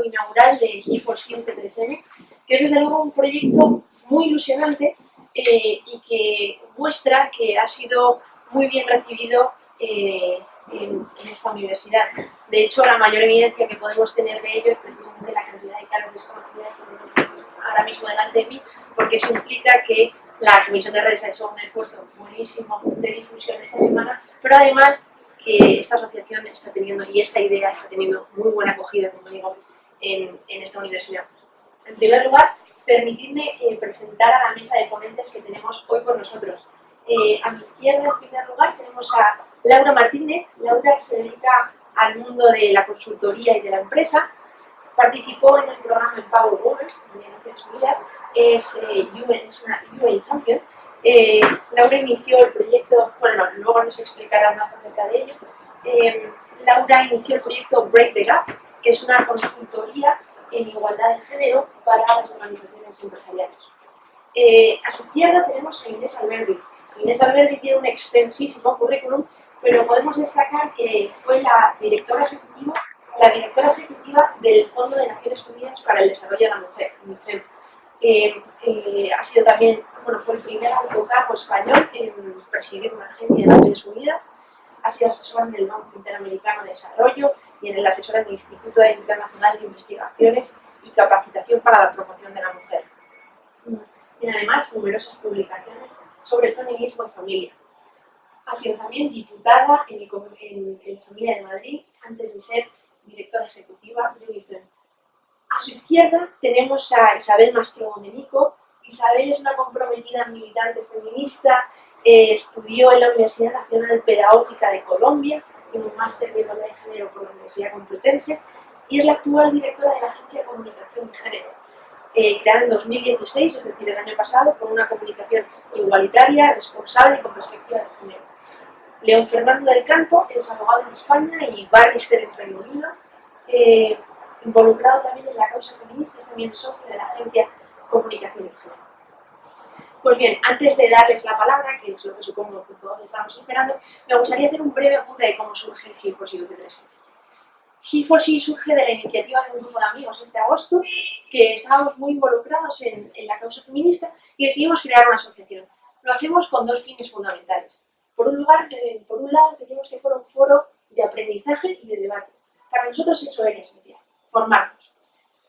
inaugural de He4She UC3M, que es desde luego un proyecto muy ilusionante y que muestra que ha sido muy bien recibido en esta universidad. De hecho, la mayor evidencia que podemos tener de ello es precisamente la cantidad de caras desconocidas que tenemos ahora mismo delante de mí, porque eso implica que la Comisión de Redes ha hecho un esfuerzo buenísimo de difusión esta semana, pero además que esta asociación está teniendo, y esta idea está teniendo muy buena acogida, como digo, en esta universidad. En primer lugar, permitidme presentar a la mesa de ponentes que tenemos hoy con nosotros. A mi izquierda, en primer lugar, tenemos a Laura Martínez. Laura se dedica al mundo de la consultoría y de la empresa. Participó en el programa Empower Women de Naciones Unidas. Es una UN Champion. Laura inició el proyecto, bueno, luego nos explicará más acerca de ello. Laura inició el proyecto Break the Gap, que es una consultoría en igualdad de género para las organizaciones empresariales. A su izquierda tenemos a Inés Alberdi. Inés Alberdi tiene un extensísimo currículum, pero podemos destacar que fue la directora ejecutiva del Fondo de Naciones Unidas para el Desarrollo de la Mujer, UNICEF. Ha sido también, fue el primer abogado español en presidir una agencia de Naciones Unidas. Ha sido asesora del Banco Interamericano de Desarrollo y en el asesor del Instituto Internacional de Investigaciones y Capacitación para la Promoción de la Mujer. Tiene además numerosas publicaciones sobre feminismo y familia. Ha sido también diputada en la Asamblea de Madrid antes de ser directora ejecutiva de UNICEF. A su izquierda tenemos a Isabel Mastro Domenico. Isabel es una comprometida militante feminista, estudió en la Universidad Nacional Pedagógica de Colombia, en un máster de igualdad de género por la Universidad Complutense, y es la actual directora de la Agencia de Comunicación y Género, creada en 2016, es decir, el año pasado, con una comunicación igualitaria, responsable y con perspectiva de género. León Fernando del Canto es abogado en España y barrister en Reino Unido, involucrado también en la causa feminista, es también socio de la Agencia de Comunicación y Género. Pues bien, antes de darles la palabra, que es lo que supongo que todos estamos esperando, me gustaría hacer un breve apunte de cómo surge He4She UC3M. He4She surge de la iniciativa de un grupo de amigos este agosto, que estábamos muy involucrados en la causa feminista y decidimos crear una asociación. Lo hacemos con dos fines fundamentales. Por un lado, queríamos que fuera un foro de aprendizaje y de debate. Para nosotros eso era esencial, formarnos.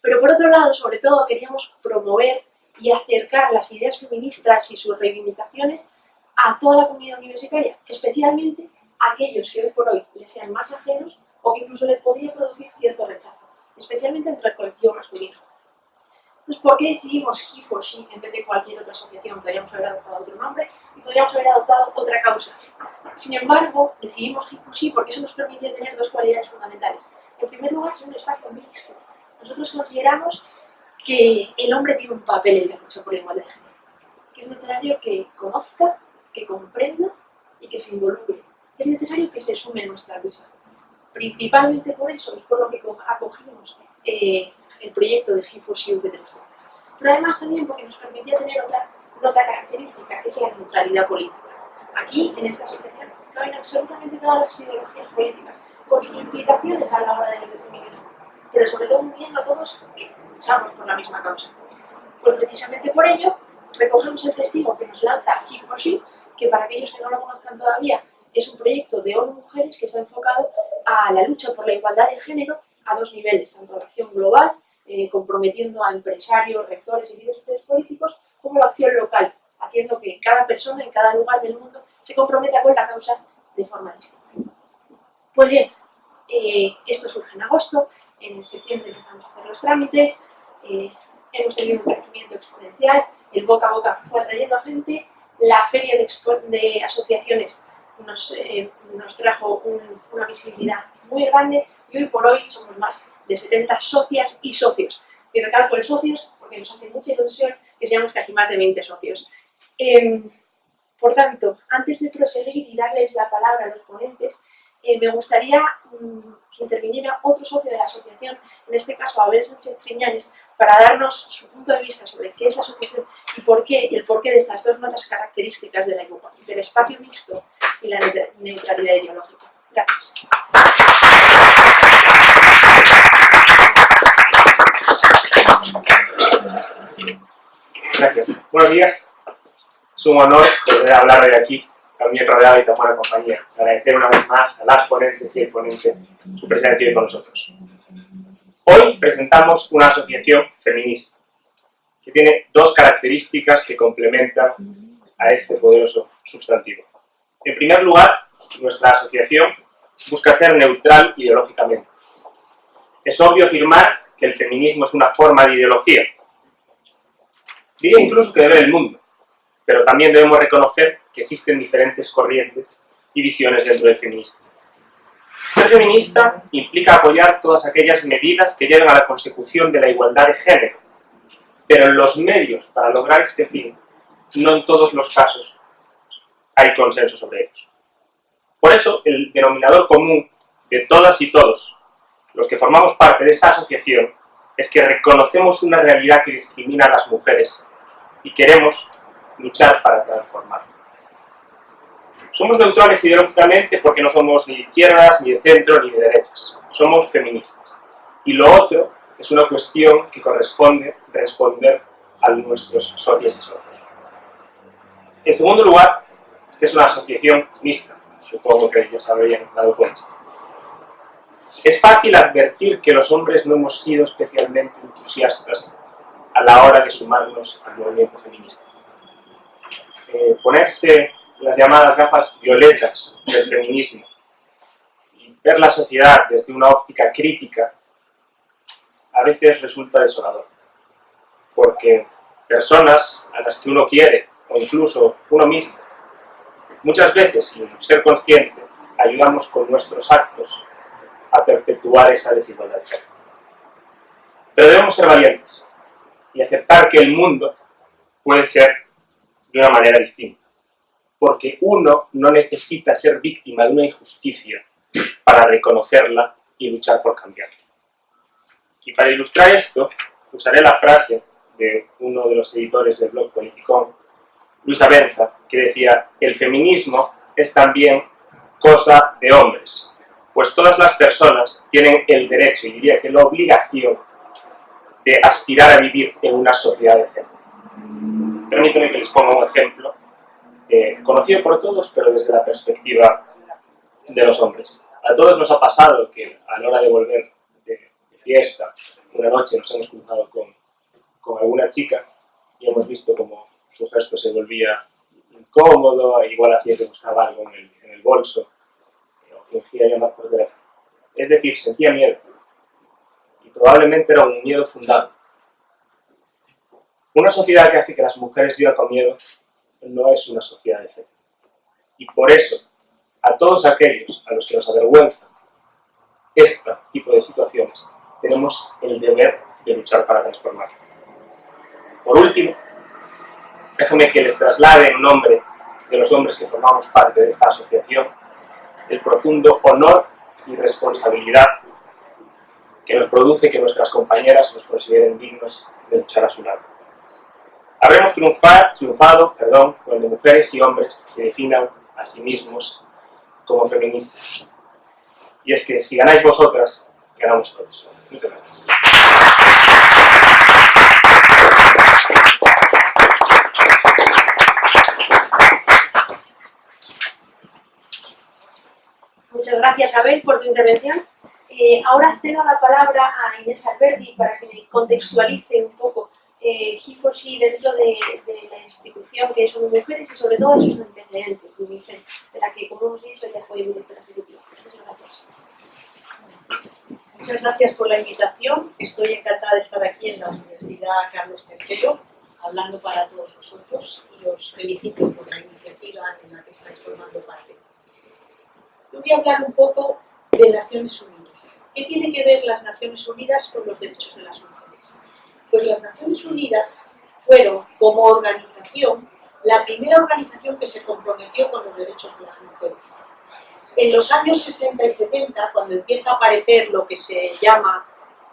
Pero por otro lado, sobre todo, queríamos promover y acercar las ideas feministas y sus reivindicaciones a toda la comunidad universitaria, especialmente a aquellos que hoy por hoy les sean más ajenos o que incluso les podría producir cierto rechazo, especialmente entre el colectivo masculino. Entonces, ¿por qué decidimos He4She en vez de cualquier otra asociación? Podríamos haber adoptado otro nombre y podríamos haber adoptado otra causa. Sin embargo, decidimos He4She porque eso nos permite tener dos cualidades fundamentales. En primer lugar, es un espacio mixto. Nosotros consideramos que el hombre tiene un papel en la lucha por la igualdad de género, que es necesario que conozca, que comprenda y que se involucre. Es necesario que se sume en nuestra lucha. Principalmente por eso es por lo que acogimos el proyecto de He4She UC3M. Pero además también porque nos permitía tener otra característica, que es la neutralidad política. Aquí, en esta asociación, caben absolutamente todas las ideologías políticas, con sus implicaciones a la hora del feminismo, pero sobre todo uniendo a todos que luchamos por la misma causa. Pues precisamente por ello, recogemos el testigo que nos lanza He4She, que para aquellos que no lo conozcan todavía, es un proyecto de ONU Mujeres que está enfocado a la lucha por la igualdad de género a dos niveles, tanto la acción global, comprometiendo a empresarios, rectores y líderes políticos, como la acción local, haciendo que cada persona en cada lugar del mundo se comprometa con la causa de forma distinta. Pues bien, esto surge en agosto, en septiembre empezamos a hacer los trámites, hemos tenido un crecimiento exponencial, el boca a boca fue atrayendo a gente, la feria de asociaciones nos trajo una visibilidad muy grande y hoy por hoy somos más de 70 socias y socios. Y recalco el socios porque nos hace mucha ilusión que seamos casi más de 20 socios. Por tanto, antes de proseguir y darles la palabra a los ponentes, me gustaría que interviniera otro socio de la asociación, en este caso Abel Sánchez Triñanes, para darnos su punto de vista sobre qué es la asociación y el porqué de estas dos notas características de la igualdad, del espacio mixto y la neutralidad ideológica. Gracias. Gracias. Buenos días. Es un honor poder hablar hoy aquí, también rodeado de tan buena compañía. Agradecer una vez más a las ponentes y el ponente su presencia hoy con nosotros. Hoy presentamos una asociación feminista que tiene dos características que complementan a este poderoso sustantivo. En primer lugar, nuestra asociación busca ser neutral ideológicamente. Es obvio afirmar que el feminismo es una forma de ideología. Diría incluso que de ver el mundo, pero también debemos reconocer que existen diferentes corrientes y visiones dentro del feminismo. Ser feminista implica apoyar todas aquellas medidas que lleven a la consecución de la igualdad de género, pero en los medios para lograr este fin, no en todos los casos hay consenso sobre ellos. Por eso, el denominador común de todas y todos los que formamos parte de esta asociación es que reconocemos una realidad que discrimina a las mujeres y queremos luchar para transformarla. Somos neutrales ideológicamente porque no somos ni de izquierdas, ni de centro, ni de derechas. Somos feministas. Y lo otro es una cuestión que corresponde responder a nuestros socios y socios. En segundo lugar, esta es una asociación mixta. Supongo que ya se habrían dado cuenta. Es fácil advertir que los hombres no hemos sido especialmente entusiastas a la hora de sumarnos al movimiento feminista. Ponerse las llamadas gafas violetas del feminismo y ver la sociedad desde una óptica crítica a veces resulta desolador, porque personas a las que uno quiere, o incluso uno mismo, muchas veces sin ser consciente, ayudamos con nuestros actos a perpetuar esa desigualdad. Pero debemos ser valientes y aceptar que el mundo puede ser de una manera distinta, porque uno no necesita ser víctima de una injusticia para reconocerla y luchar por cambiarla. Y para ilustrar esto, usaré la frase de uno de los editores del blog Politicón, Luis Abenza, que decía: el feminismo es también cosa de hombres, pues todas las personas tienen el derecho, y diría que la obligación, de aspirar a vivir en una sociedad decente. Permítanme que les ponga un ejemplo, conocido por todos, pero desde la perspectiva de los hombres. A todos nos ha pasado que a la hora de volver de fiesta, una noche nos hemos cruzado con alguna chica y hemos visto como su gesto se volvía incómodo, igual hacía que buscaba algo en el bolso, o fingía llamar por teléfono. Es decir, sentía miedo, y probablemente era un miedo fundado. Una sociedad que hace que las mujeres vivan con miedo no es una sociedad decente. Y por eso, a todos aquellos a los que nos avergüenza este tipo de situaciones, tenemos el deber de luchar para transformarlo. Por último, déjenme que les traslade en nombre de los hombres que formamos parte de esta asociación el profundo honor y responsabilidad que nos produce que nuestras compañeras nos consideren dignos de luchar a su lado. Habremos triunfado cuando mujeres y hombres se definan a sí mismos como feministas. Y es que si ganáis vosotras, ganamos todos. Muchas gracias. Muchas gracias, Abel, por tu intervención. Ahora cedo la palabra a Inés Alberdi para que contextualice un poco He4She dentro de la institución que son mujeres y sobre todo sus antecedentes, de la que, como hemos dicho, ya fue directora ejecutiva. Muchas gracias. Muchas gracias por la invitación. Estoy encantada de estar aquí en la Universidad Carlos III, hablando para todos vosotros, y os felicito por la iniciativa en la que estáis formando parte. Yo voy a hablar un poco de Naciones Unidas. ¿Qué tiene que ver las Naciones Unidas con los derechos de las mujeres? Pues las Naciones Unidas fueron, como organización, la primera organización que se comprometió con los derechos de las mujeres. En los años 60 y 70, cuando empieza a aparecer lo que se llama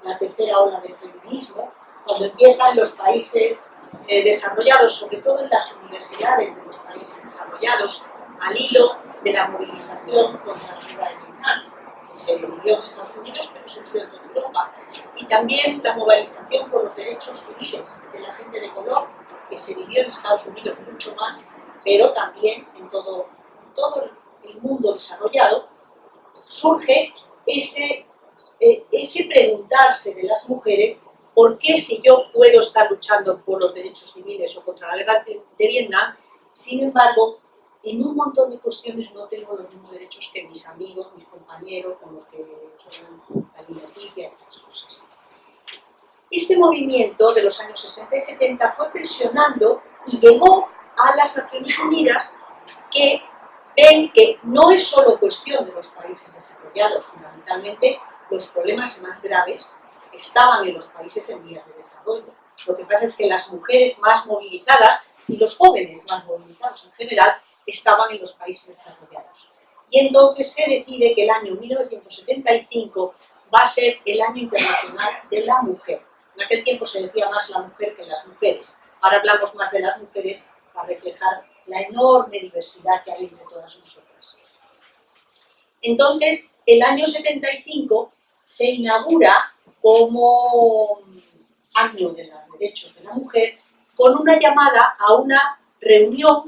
la tercera ola del feminismo, cuando empiezan los países desarrollados, sobre todo en las universidades de los países desarrollados, al hilo de la movilización contra la ayuda mental. que se vivió en Estados Unidos, pero se vivió en toda Europa. Y también la movilización por los derechos civiles de la gente de color, que se vivió en Estados Unidos mucho más, pero también en todo el mundo desarrollado, surge ese preguntarse de las mujeres por qué, si yo puedo estar luchando por los derechos civiles o contra la guerra de Vietnam, sin embargo, en un montón de cuestiones no tengo los mismos derechos que mis amigos, mis compañeros, con los que son la libertad y esas cosas. Este movimiento de los años 60 y 70 fue presionando y llegó a las Naciones Unidas, que ven que no es solo cuestión de los países desarrollados, fundamentalmente los problemas más graves estaban en los países en vías de desarrollo. Lo que pasa es que las mujeres más movilizadas y los jóvenes más movilizados en general estaban en los países desarrollados. Y entonces se decide que el año 1975 va a ser el año internacional de la mujer. En aquel tiempo se decía más la mujer que las mujeres. Ahora hablamos más de las mujeres para reflejar la enorme diversidad que hay entre todas nosotras. Entonces, el año 75 se inaugura como año de los derechos de la mujer con una llamada a una reunión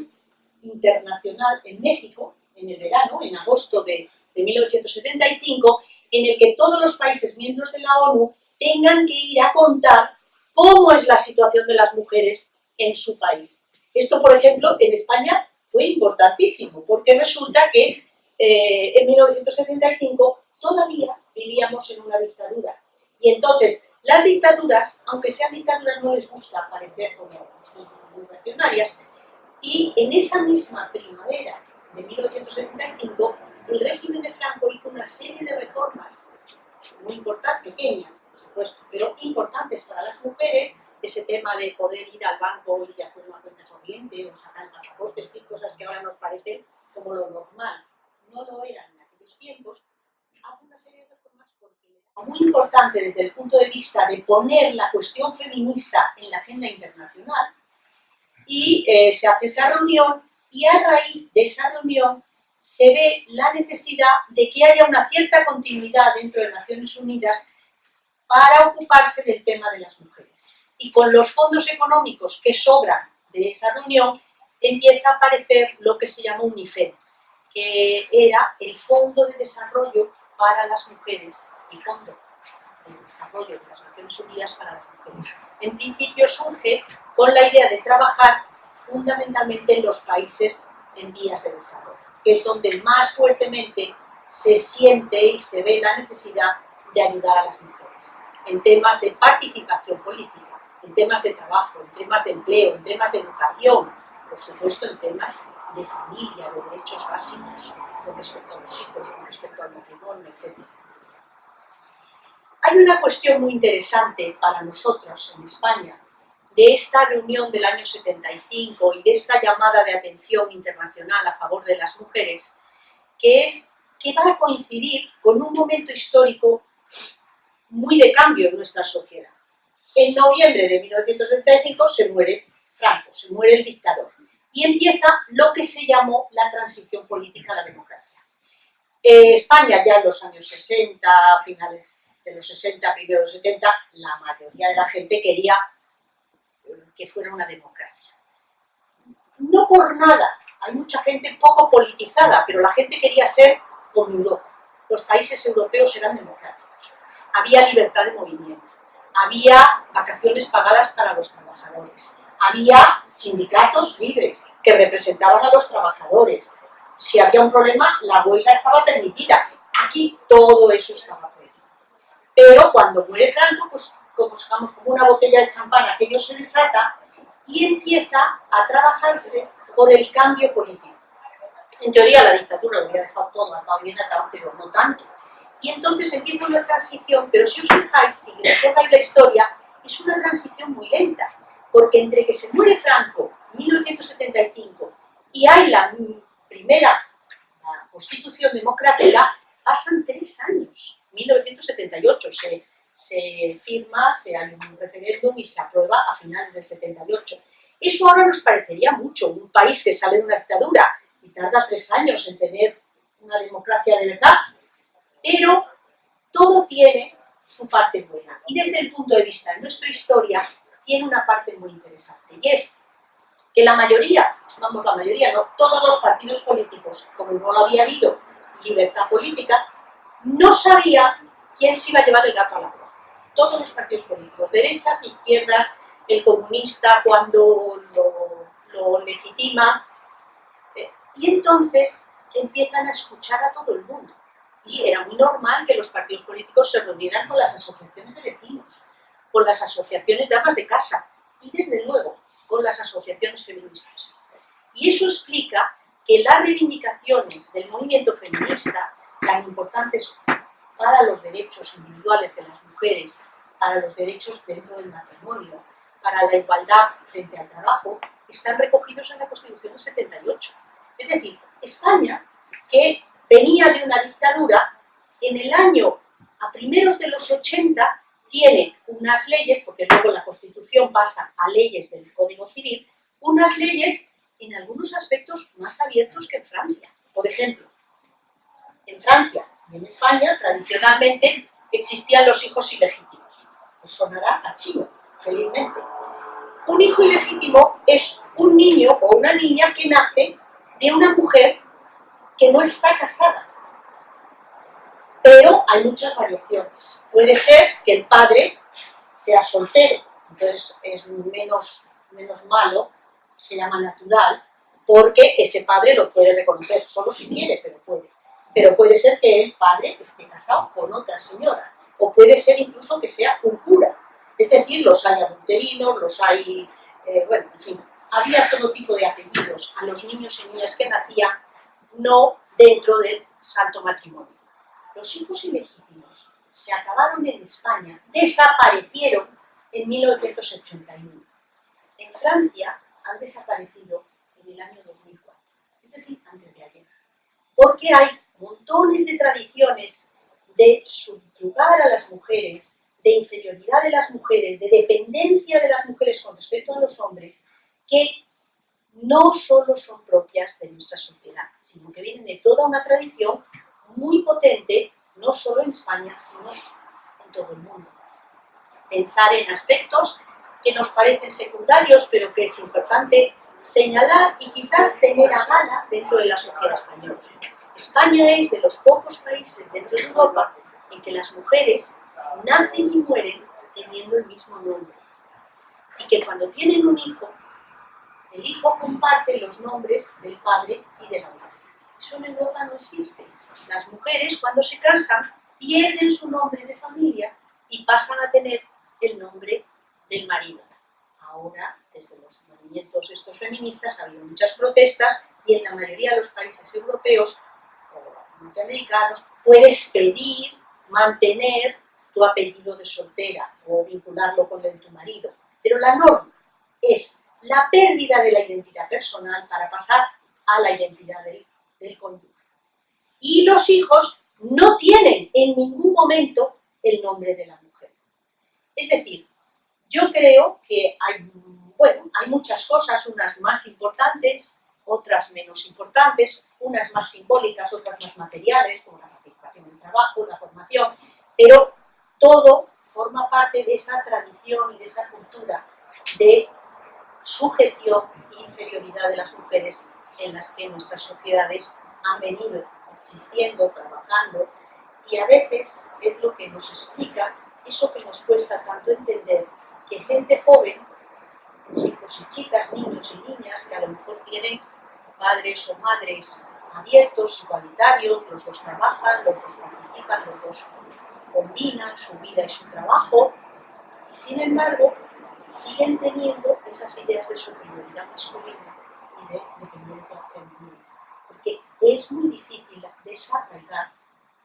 internacional en México, en el verano, en agosto de 1975, en el que todos los países miembros de la ONU tengan que ir a contar cómo es la situación de las mujeres en su país. Esto, por ejemplo, en España fue importantísimo, porque resulta que en 1975 todavía vivíamos en una dictadura. Y entonces, las dictaduras, aunque sean dictaduras, no les gusta parecer como muy reaccionarias, y en esa misma primavera de 1975, el régimen de Franco hizo una serie de reformas muy importantes, pequeñas, por supuesto, pero importantes para las mujeres, ese tema de poder ir al banco y hacer una cuenta corriente o sacar el pasaporte, cosas que ahora nos parecen como lo normal. No lo eran en aquellos tiempos. Hace una serie de reformas porque era muy importante desde el punto de vista de poner la cuestión feminista en la agenda internacional, y se hace esa reunión, y a raíz de esa reunión se ve la necesidad de que haya una cierta continuidad dentro de Naciones Unidas para ocuparse del tema de las mujeres. Y con los fondos económicos que sobran de esa reunión, empieza a aparecer lo que se llama UNIFEM, que era el Fondo de Desarrollo para las Mujeres, el Fondo de Desarrollo de las Naciones Unidas para las Mujeres. En principio surge con la idea de trabajar fundamentalmente en los países en vías de desarrollo, que es donde más fuertemente se siente y se ve la necesidad de ayudar a las mujeres, en temas de participación política, en temas de trabajo, en temas de empleo, en temas de educación, por supuesto en temas de familia, de derechos básicos, con respecto a los hijos, con respecto al matrimonio, etc. Hay una cuestión muy interesante para nosotros en España, de esta reunión del año 75 y de esta llamada de atención internacional a favor de las mujeres, que es que va a coincidir con un momento histórico muy de cambio en nuestra sociedad. En noviembre de 1975 se muere Franco, se muere el dictador, y empieza lo que se llamó la transición política a la democracia. España ya en los años 60, finales de los 60, primeros 70, la mayoría de la gente quería que fuera una democracia. No por nada, hay mucha gente poco politizada, pero la gente quería ser como Europa. Los países europeos eran democráticos. Había libertad de movimiento, había vacaciones pagadas para los trabajadores, había sindicatos libres que representaban a los trabajadores. Si había un problema, la huelga estaba permitida. Aquí todo eso estaba prohibido. Pero cuando muere Franco, pues como sacamos como una botella de champán, aquello se desata y empieza a trabajarse por el cambio político. En teoría la dictadura lo había dejado todo atado bien atado, pero no tanto. Y entonces empieza una transición, pero si os fijáis, si recordáis la historia, es una transición muy lenta, porque entre que se muere Franco en 1975 y hay la primera Constitución democrática, pasan 3 años. 1978 se firma, se hay un referéndum y se aprueba a finales del 78. Eso ahora nos parecería mucho, un país que sale de una dictadura y tarda 3 años en tener una democracia de verdad. Pero todo tiene su parte buena. Y desde el punto de vista de nuestra historia, tiene una parte muy interesante. Y es que la mayoría, vamos, la mayoría, no todos los partidos políticos, como no lo había habido libertad política, no sabían quién se iba a llevar el gato al agua. Todos los partidos políticos, derechas, izquierdas, el comunista cuando lo legitima. Y entonces empiezan a escuchar a todo el mundo. Y era muy normal que los partidos políticos se reunieran con las asociaciones de vecinos, con las asociaciones de amas de casa y, desde luego, con las asociaciones feministas. Y eso explica que las reivindicaciones del movimiento feminista, tan importantes para los derechos individuales de las mujeres, para los derechos dentro del matrimonio, para la igualdad frente al trabajo, están recogidos en la Constitución del 78. Es decir, España, que venía de una dictadura, en el año, a primeros de los 80, tiene unas leyes, porque luego la Constitución pasa a leyes del Código Civil, unas leyes en algunos aspectos más abiertos que en Francia. Por ejemplo, en Francia y en España, tradicionalmente, existían los hijos ilegítimos. Os sonará a chino, felizmente. Un hijo ilegítimo es un niño o una niña que nace de una mujer que no está casada. Pero hay muchas variaciones. Puede ser que el padre sea soltero, entonces es menos malo, se llama natural, porque ese padre lo puede reconocer, solo si quiere, pero puede. Pero puede ser que el padre esté casado con otra señora, o puede ser incluso que sea un cura. Es decir, los hay adulterinos, los hay, bueno, en fin, había todo tipo de apellidos a los niños y niñas que nacían no dentro del santo matrimonio. Los hijos ilegítimos se acabaron en España, desaparecieron en 1981. En Francia han desaparecido en el año 2004, es decir, antes de ayer. Porque hay montones de tradiciones de subjugar a las mujeres, de inferioridad de las mujeres, de dependencia de las mujeres con respecto a los hombres, que no solo son propias de nuestra sociedad, sino que vienen de toda una tradición muy potente, no solo en España, sino en todo el mundo. Pensar en aspectos que nos parecen secundarios, pero que es importante señalar y quizás tener a gala dentro de la sociedad española. España es de los pocos países dentro de Europa en que las mujeres nacen y mueren teniendo el mismo nombre. Y que cuando tienen un hijo, el hijo comparte los nombres del padre y de la madre. Eso en Europa no existe. Las mujeres, cuando se casan, pierden su nombre de familia y pasan a tener el nombre del marido. Ahora, desde los movimientos estos feministas, ha habido muchas protestas y en la mayoría de los países europeos o norteamericanos puedes pedir mantener tu apellido de soltera o vincularlo con el de tu marido. Pero la norma es la pérdida de la identidad personal para pasar a la identidad del cónyuge. Y los hijos no tienen en ningún momento el nombre de la mujer. Es decir, yo creo que hay muchas cosas, unas más importantes, otras menos importantes, unas más simbólicas, otras más materiales, como la participación en el trabajo, la formación, pero todo forma parte de esa tradición y de esa cultura de sujeción e inferioridad de las mujeres en las que nuestras sociedades han venido existiendo, trabajando, y a veces es lo que nos explica eso que nos cuesta tanto entender, que gente joven, chicos y chicas, niños y niñas, que a lo mejor tienen padres o madres abiertos, igualitarios, los dos trabajan, los dos participan, los dos combinan su vida y su trabajo, y sin embargo siguen teniendo esas ideas de superioridad masculina y de dependencia femenina. Porque es muy difícil desarraigar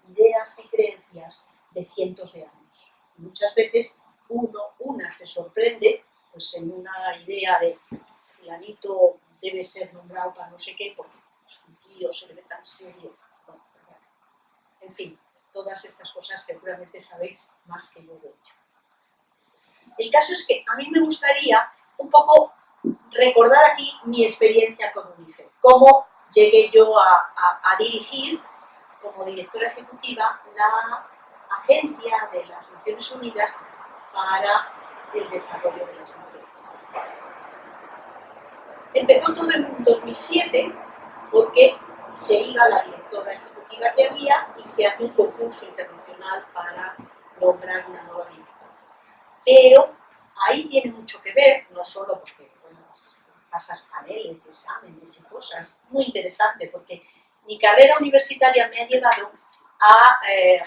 ideas y creencias de cientos de años. Y muchas veces una se sorprende pues, en una idea de fulanito debe ser nombrado para no sé qué, porque es un tío, se le ve tan serio. Bueno, en fin, todas estas cosas seguramente sabéis más que yo de ello. El caso es que a mí me gustaría un poco recordar aquí mi experiencia con UNICEF, cómo llegué yo a dirigir como directora ejecutiva la Agencia de las Naciones Unidas para el Desarrollo de las Mujeres. Empezó todo en 2007 porque se iba la directora ejecutiva que había y se hace un concurso internacional para nombrar una nueva directora. Pero ahí tiene mucho que ver, no solo porque bueno, pasas paneles, exámenes y cosas, muy interesante porque mi carrera universitaria me ha llevado a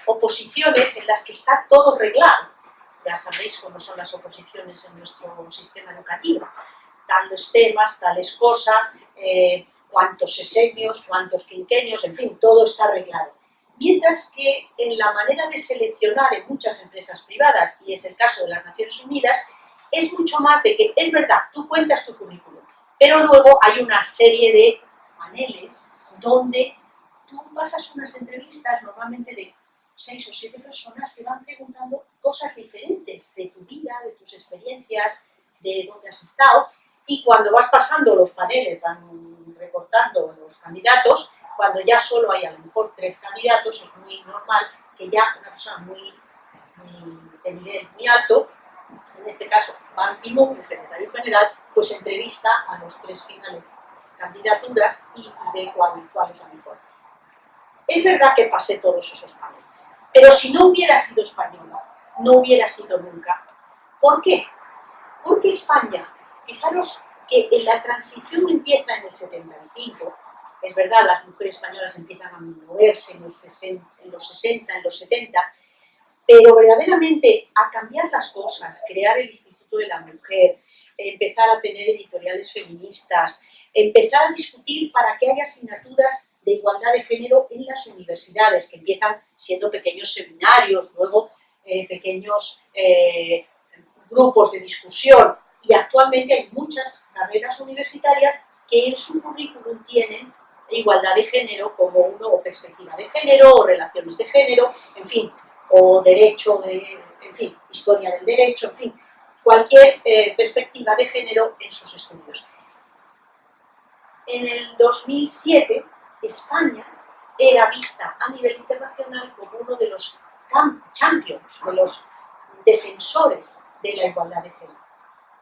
oposiciones en las que está todo reglado. Ya sabéis cómo son las oposiciones en nuestro sistema educativo. Tales temas, tales cosas, cuántos sesenios, cuántos quinquenios, en fin, todo está arreglado. Mientras que en la manera de seleccionar en muchas empresas privadas, y es el caso de las Naciones Unidas, es mucho más de que, es verdad, tú cuentas tu currículum, pero luego hay una serie de paneles donde tú pasas unas entrevistas normalmente de 6 o 7 personas que van preguntando cosas diferentes de tu vida, de tus experiencias, de dónde has estado, y cuando vas pasando los paneles, van recortando los candidatos, cuando ya solo hay a lo mejor 3 candidatos, es muy normal que ya una persona de nivel muy alto, en este caso Ban Ki-moon, el secretario general, pues entrevista a los 3 finales candidaturas y ve cuál es la mejor. Es verdad que pasé todos esos paneles, pero si no hubiera sido española, no hubiera sido nunca. ¿Por qué? Porque España, fijaros que en la transición empieza en el 75, es verdad, las mujeres españolas empiezan a moverse en los 60, en los 70, pero verdaderamente a cambiar las cosas, crear el Instituto de la Mujer, empezar a tener editoriales feministas, empezar a discutir para que haya asignaturas de igualdad de género en las universidades, que empiezan siendo pequeños seminarios, luego pequeños grupos de discusión, y actualmente hay muchas carreras universitarias que en su currículum tienen igualdad de género como uno, o perspectiva de género, o relaciones de género, en fin, o derecho, en fin, historia del derecho, en fin, cualquier perspectiva de género en sus estudios. En el 2007, España era vista a nivel internacional como uno de los champions, de los defensores de la igualdad de género.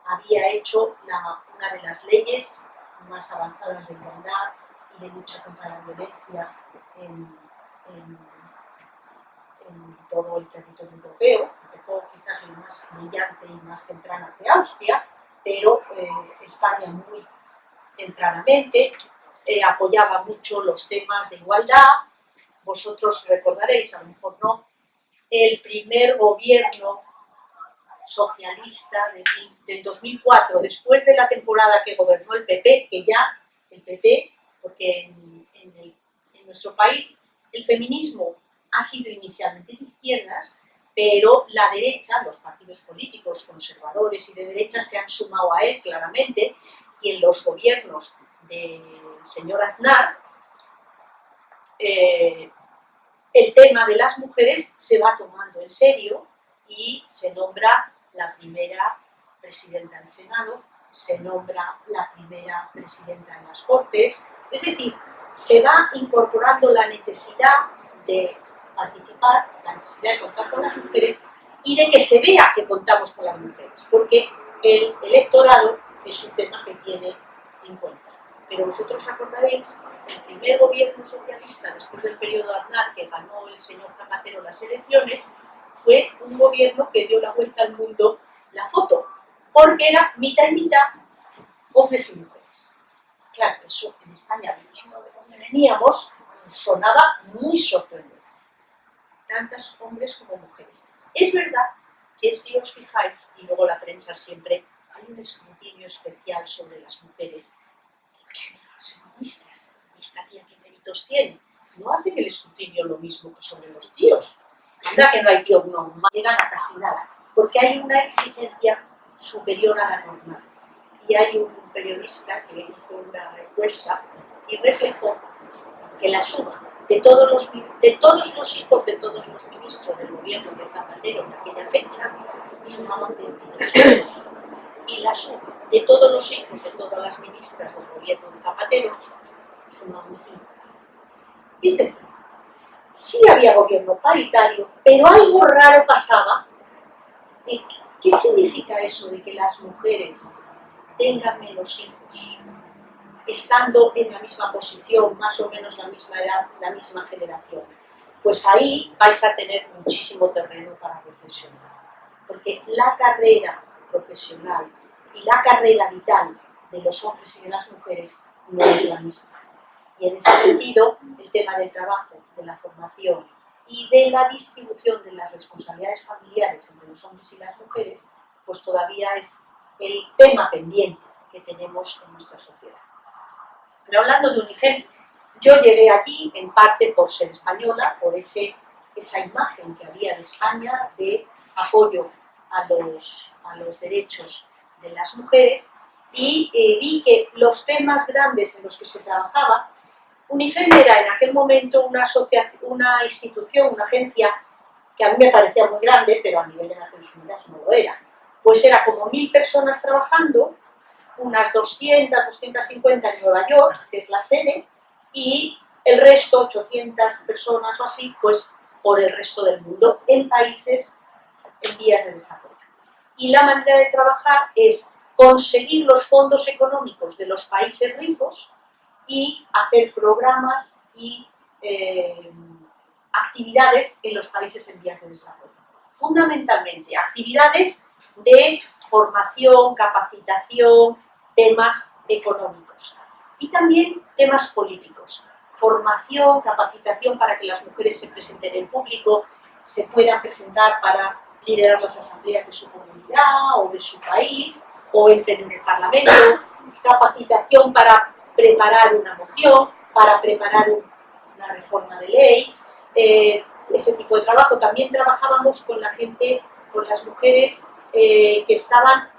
Había hecho una de las leyes más avanzadas de igualdad y de lucha contra la violencia en todo el territorio europeo. Empezó quizás lo más brillante y más temprana que Austria, pero España muy tempranamente apoyaba mucho los temas de igualdad. Vosotros recordaréis, a lo mejor no, el primer gobierno socialista del 2004, después de la temporada que gobernó el PP, que ya el PP, porque en nuestro país el feminismo ha sido inicialmente de izquierdas, pero la derecha, los partidos políticos conservadores y de derecha se han sumado a él claramente, y en los gobiernos del señor Aznar el tema de las mujeres se va tomando en serio y se nombra la primera presidenta del Senado, se nombra la primera presidenta en las Cortes, es decir, se va incorporando la necesidad de participar, la necesidad de contar con las mujeres y de que se vea que contamos con las mujeres, porque el electorado es un tema que tiene en cuenta. Pero vosotros acordaréis, el primer gobierno socialista después del periodo Aznar, que ganó el señor Zapatero las elecciones, fue un gobierno que dio la vuelta al mundo la foto, porque era mitad y mitad hombres y mujeres. Claro, eso en España, viniendo de donde veníamos, sonaba muy sorprendente. Tantos hombres como mujeres. Es verdad que si os fijáis, y luego la prensa siempre, hay un escrutinio especial sobre las mujeres, porque hay las feministas, y esta tía qué méritos tiene. No hacen el escrutinio lo mismo que sobre los tíos. Anda que no hay tíos normal, llegan a casi nada, porque hay una exigencia superior a la normal. Y hay un periodista que hizo una encuesta y reflejó que la suma de todos los hijos de todos los ministros del gobierno de Zapatero en aquella fecha sumaban 22 hijos. Y la suma de todos los hijos de todas las ministras del gobierno de Zapatero sumaban 5. Es decir, sí había gobierno paritario, pero algo raro pasaba. ¿Qué significa eso de que las mujeres tengan menos hijos, estando en la misma posición, más o menos la misma edad, la misma generación? Pues ahí vais a tener muchísimo terreno para reflexionar, porque la carrera profesional y la carrera vital de los hombres y de las mujeres no es la misma. Y en ese sentido, el tema del trabajo, de la formación y de la distribución de las responsabilidades familiares entre los hombres y las mujeres, pues todavía es el tema pendiente que tenemos en nuestra sociedad. Pero hablando de UNICEF, yo llegué allí en parte por ser española, por esa imagen que había de España de apoyo a los derechos de las mujeres, y vi que los temas grandes en los que se trabajaba, UNICEF era en aquel momento una institución, una agencia que a mí me parecía muy grande, pero a nivel de Naciones Unidas no lo era. Pues era como 1000 personas trabajando, unas 200, 250 en Nueva York, que es la sede, y el resto, 800 personas o así, pues por el resto del mundo, en países en vías de desarrollo. Y la manera de trabajar es conseguir los fondos económicos de los países ricos y hacer programas y actividades en los países en vías de desarrollo. Fundamentalmente, actividades de formación, capacitación, temas económicos y también temas políticos. Formación, capacitación para que las mujeres se presenten en público, se puedan presentar para liderar las asambleas de su comunidad o de su país, o entren en el Parlamento, capacitación para preparar una moción, para preparar una reforma de ley, ese tipo de trabajo. También trabajábamos con la gente, con las mujeres que estaban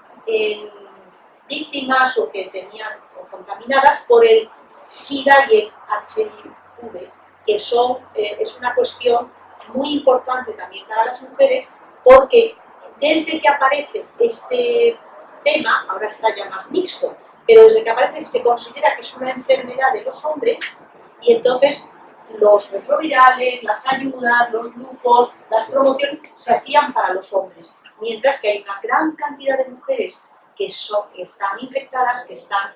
víctimas o que tenían o contaminadas por el SIDA y el HIV, que es una cuestión muy importante también para las mujeres, porque desde que aparece este tema, ahora está ya más mixto, pero desde que aparece se considera que es una enfermedad de los hombres, y entonces los retrovirales, las ayudas, los grupos, las promociones se hacían para los hombres, mientras que hay una gran cantidad de mujeres que están infectadas, que están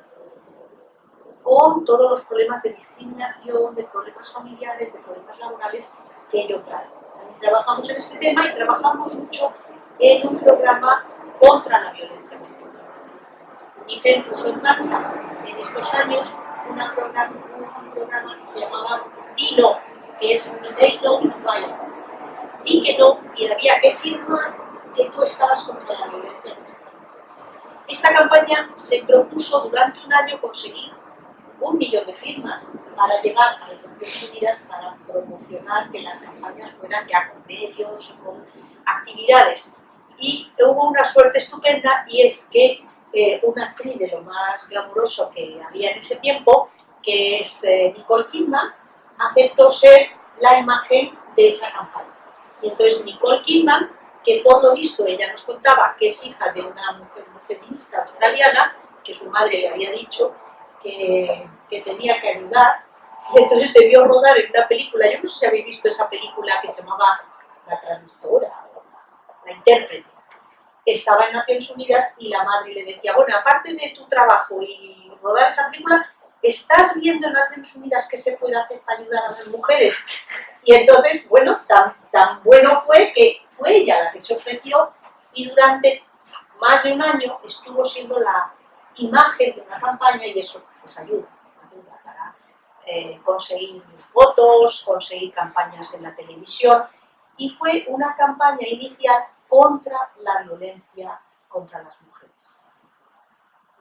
con todos los problemas de discriminación, de problemas familiares, de problemas laborales que ello trae. También trabajamos en este tema y trabajamos mucho en un programa contra la violencia de género. UNICEF puso en marcha en estos años un programa que se llamaba Di No, que es Say No to Violence. Di que no, y había que firmar que tú estabas contra la violencia de género. Esta campaña se propuso durante un año conseguir 1 millón de firmas para llegar a las Naciones Unidas para promocionar que las campañas fueran ya con medios y con actividades. Y hubo una suerte estupenda, y es que una actriz de lo más glamuroso que había en ese tiempo, que es Nicole Kidman, aceptó ser la imagen de esa campaña. Y entonces Nicole Kidman, que por lo visto ella nos contaba que es hija de una mujer feminista australiana, que su madre le había dicho que tenía que ayudar, y entonces debió rodar en una película. Yo no sé si habéis visto esa película que se llamaba La Traductora, La Intérprete. Estaba en Naciones Unidas y la madre le decía, bueno, aparte de tu trabajo y rodar esa película, ¿estás viendo en Naciones Unidas qué se puede hacer para ayudar a las mujeres? Y entonces, bueno, tan bueno fue que fue ella la que se ofreció, y durante más de un año estuvo siendo la imagen de una campaña, y eso pues ayuda para conseguir votos, conseguir campañas en la televisión, y fue una campaña inicial contra la violencia contra las mujeres.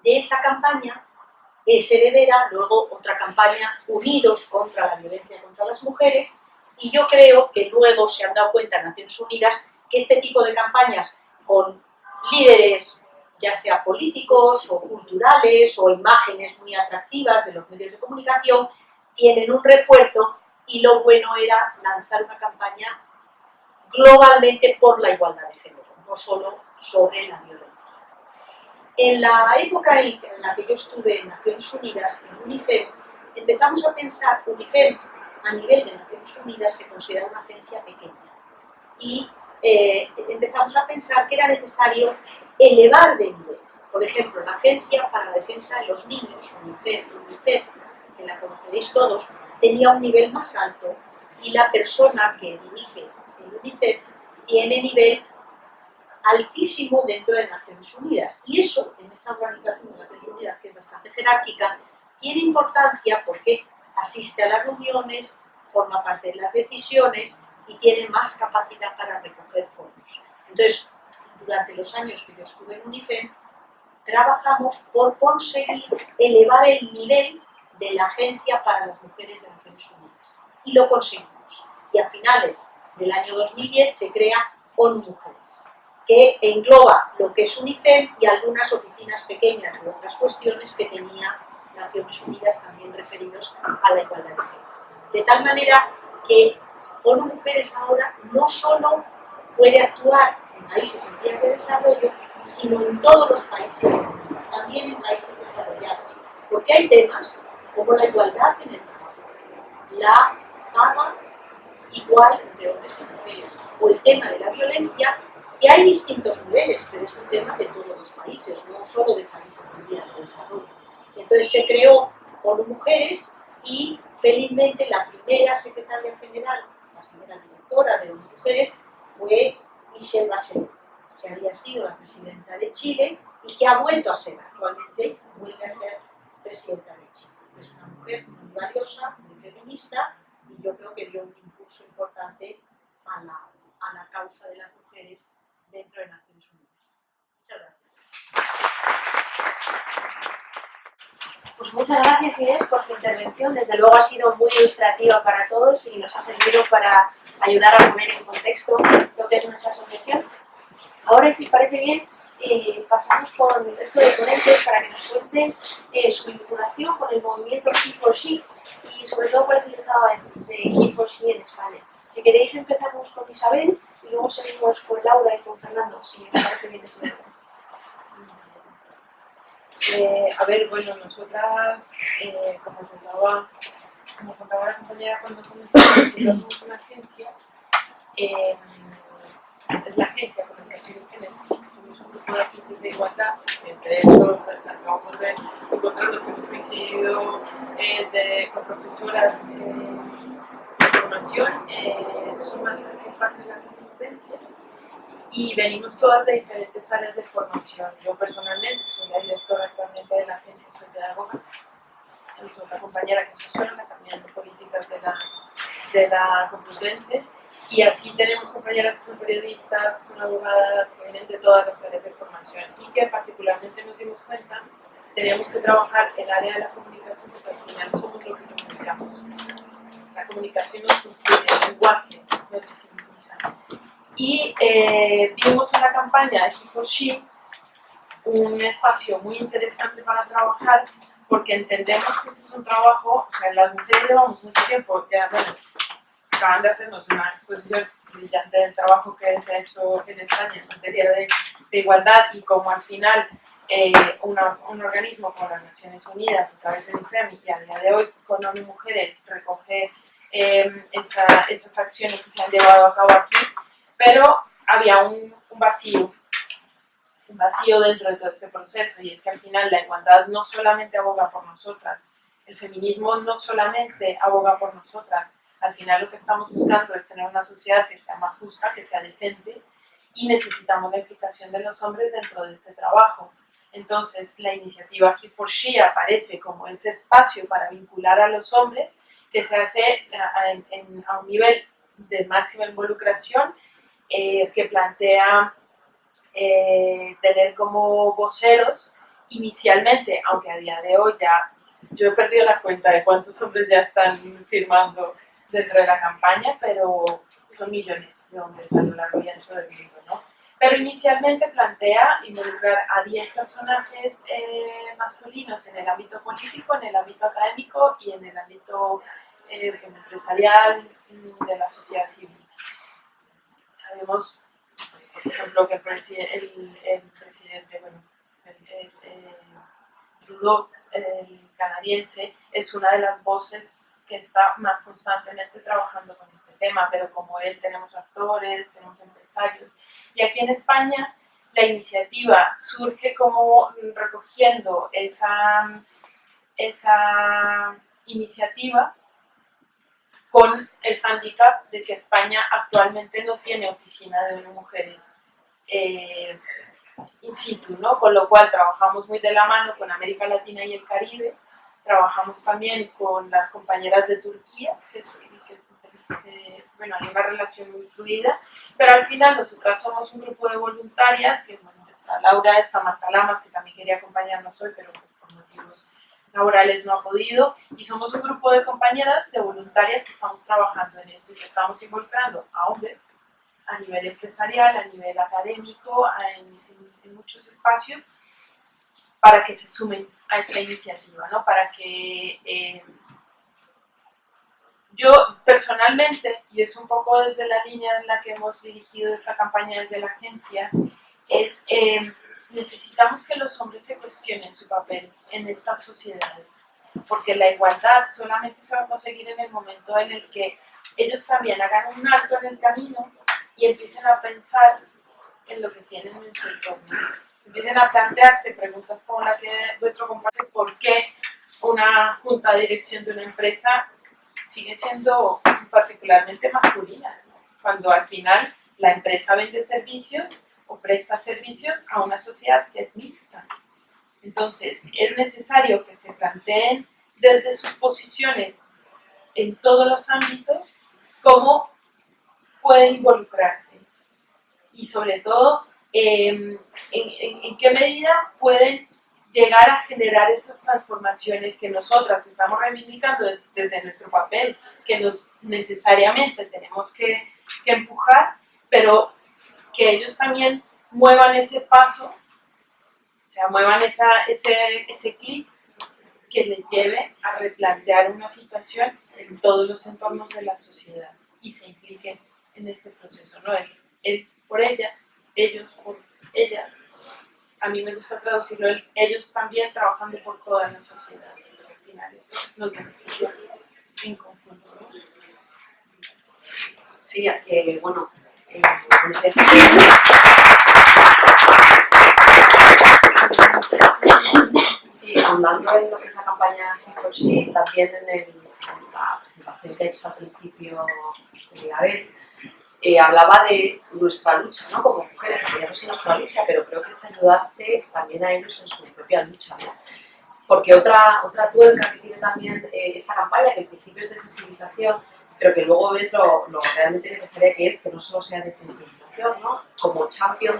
De esa campaña es heredera luego otra campaña, Unidos contra la violencia contra las mujeres, y yo creo que luego se han dado cuenta en Naciones Unidas que este tipo de campañas con líderes, ya sea políticos o culturales o imágenes muy atractivas de los medios de comunicación, tienen un refuerzo, y lo bueno era lanzar una campaña globalmente por la igualdad de género, no solo sobre la violencia. En la época en la que yo estuve en Naciones Unidas, en UNICEF, empezamos a pensar, UNICEF a nivel de Naciones Unidas se considera una agencia pequeña. Y empezamos a pensar que era necesario elevar de nivel. Por ejemplo, la Agencia para la Defensa de los Niños, UNICEF, que la conoceréis todos, tenía un nivel más alto y la persona que dirige el UNICEF tiene nivel altísimo dentro de Naciones Unidas. Y eso, en esa organización de Naciones Unidas, que es bastante jerárquica, tiene importancia porque asiste a las reuniones, forma parte de las decisiones y tiene más capacidad para recoger fondos. Entonces, durante los años que yo estuve en UNICEF, trabajamos por conseguir elevar el nivel de la Agencia para las Mujeres de Naciones Unidas. Y lo conseguimos. Y a finales del año 2010 se crea ONU Mujeres, que engloba lo que es UNICEF y algunas oficinas pequeñas de otras cuestiones que tenía Naciones Unidas también referidos a la igualdad de género. De tal manera que ONU Mujeres ahora no solo puede actuar en países en vías de desarrollo, sino en todos los países, también en países desarrollados. Porque hay temas como la igualdad en el trabajo, la paga igual entre hombres y mujeres, o el tema de la violencia, que hay distintos niveles, pero es un tema de todos los países, no solo de países en vías de desarrollo. Entonces se creó ONU Mujeres y felizmente la primera secretaria general, la primera directora de ONU Mujeres fue Michelle Bachelet, que había sido la presidenta de Chile y que ha vuelto a ser, actualmente vuelve a ser presidenta de Chile. Es una mujer muy valiosa, muy feminista y yo creo que dio un impulso importante a la causa de las mujeres dentro de Naciones Unidas. Muchas gracias. Pues muchas gracias, Inés, por tu intervención. Desde luego ha sido muy ilustrativa para todos y nos ha servido para ayudar a poner en contexto lo que es nuestra asociación. Ahora, si os parece bien, pasamos con el resto de ponentes para que nos cuenten su vinculación con el movimiento He4She y sobre todo cuál es el estado de He4She en España. Si queréis empezamos con Isabel y luego seguimos con Laura y con Fernando, si os parece bien ese orden. A ver, bueno, nosotras, como contaba la compañera cuando comenzamos, nosotras somos una agencia, es la Agencia de Comunicación y Género, somos un grupo de agentes de igualdad, que de hecho acabamos de encontrarnos que hemos coincidido con profesoras de formación, es un máster que imparte la competencia. Y venimos todas de diferentes áreas de formación. Yo personalmente soy la directora actualmente de la agencia, soy pedagoga. Tenemos otra compañera que es socióloga, también de políticas de la Complutense. Y así tenemos compañeras que son periodistas, que son abogadas, que vienen de todas las áreas de formación y que particularmente nos dimos cuenta teníamos que trabajar el área de la comunicación porque al final somos lo que comunicamos. La comunicación nos construye, el lenguaje nos visibiliza. Y vimos en la campaña de He4She un espacio muy interesante para trabajar porque entendemos que este es un trabajo, o sea, las mujeres llevamos mucho tiempo, ya bueno, acaban de hacernos una exposición brillante del trabajo que se ha hecho en España en materia de igualdad y como al final un organismo como las Naciones Unidas a través del IFEMI y a día de hoy con ONU Mujeres recoge esas acciones que se han llevado a cabo aquí, pero había un vacío dentro de todo este proceso y es que al final la igualdad no solamente aboga por nosotras, el feminismo no solamente aboga por nosotras, al final lo que estamos buscando es tener una sociedad que sea más justa, que sea decente y necesitamos la implicación de los hombres dentro de este trabajo. Entonces la iniciativa He4She aparece como ese espacio para vincular a los hombres que se hace a un nivel de máxima involucración que plantea tener como voceros inicialmente, aunque a día de hoy ya yo he perdido la cuenta de cuántos hombres ya están firmando dentro de la campaña, pero son millones de hombres a lo largo y ancho del mundo, ¿no? Pero inicialmente plantea involucrar a 10 personajes masculinos en el ámbito político, en el ámbito académico y en el ámbito empresarial de la sociedad civil. Sabemos, pues, por ejemplo, que el presidente, bueno, Trudeau, el canadiense, es una de las voces que está más constantemente trabajando con este tema, pero como él tenemos actores, tenemos empresarios. Y aquí en España la iniciativa surge como recogiendo esa iniciativa con el hándicap de que España actualmente no tiene oficina de mujeres in situ, ¿no? Con lo cual trabajamos muy de la mano con América Latina y el Caribe, trabajamos también con las compañeras de Turquía, bueno, hay una relación muy fluida, pero al final nosotras somos un grupo de voluntarias, que bueno, está Laura, está Marta Lamas, que también quería acompañarnos hoy, pero pues, por motivos laborales no ha podido, y somos un grupo de compañeras, de voluntarias que estamos trabajando en esto y que estamos involucrando a hombres a nivel empresarial, a nivel académico, en muchos espacios, para que se sumen a esta iniciativa, ¿no? Para que yo personalmente, y es un poco desde la línea en la que hemos dirigido esta campaña desde la agencia, es necesitamos que los hombres se cuestionen su papel en estas sociedades, porque la igualdad solamente se va a conseguir en el momento en el que ellos también hagan un alto en el camino y empiecen a pensar en lo que tienen en su entorno. Empiecen a plantearse preguntas como la que vuestro compañero, ¿por qué una junta de dirección de una empresa sigue siendo particularmente masculina? Cuando al final la empresa vende servicios o presta servicios a una sociedad que es mixta. Entonces, es necesario que se planteen desde sus posiciones en todos los ámbitos cómo pueden involucrarse y sobre todo en qué medida pueden llegar a generar esas transformaciones que nosotras estamos reivindicando desde nuestro papel, que nos necesariamente tenemos que empujar, pero que ellos también muevan ese paso, o sea, muevan ese clic que les lleve a replantear una situación en todos los entornos de la sociedad y se impliquen en este proceso, ¿no? Él por ella, ellos por ellas. A mí me gusta traducirlo, ellos también trabajando por toda la sociedad. Al final esto nos beneficia en conjunto, ¿no? Sí, bueno, sí, ahondando en lo que es la campaña He4She, también en la presentación que ha hecho al principio de Abel, hablaba de nuestra lucha, ¿no? Como mujeres, apoyamos en nuestra lucha, pero creo que es ayudarse también a ellos en su propia lucha, ¿no? Porque otra tuerca que tiene también esta campaña, que en principio es de sensibilización, pero que luego ves lo realmente necesaria que es, que no solo sea de sensibilización, ¿no? Como champion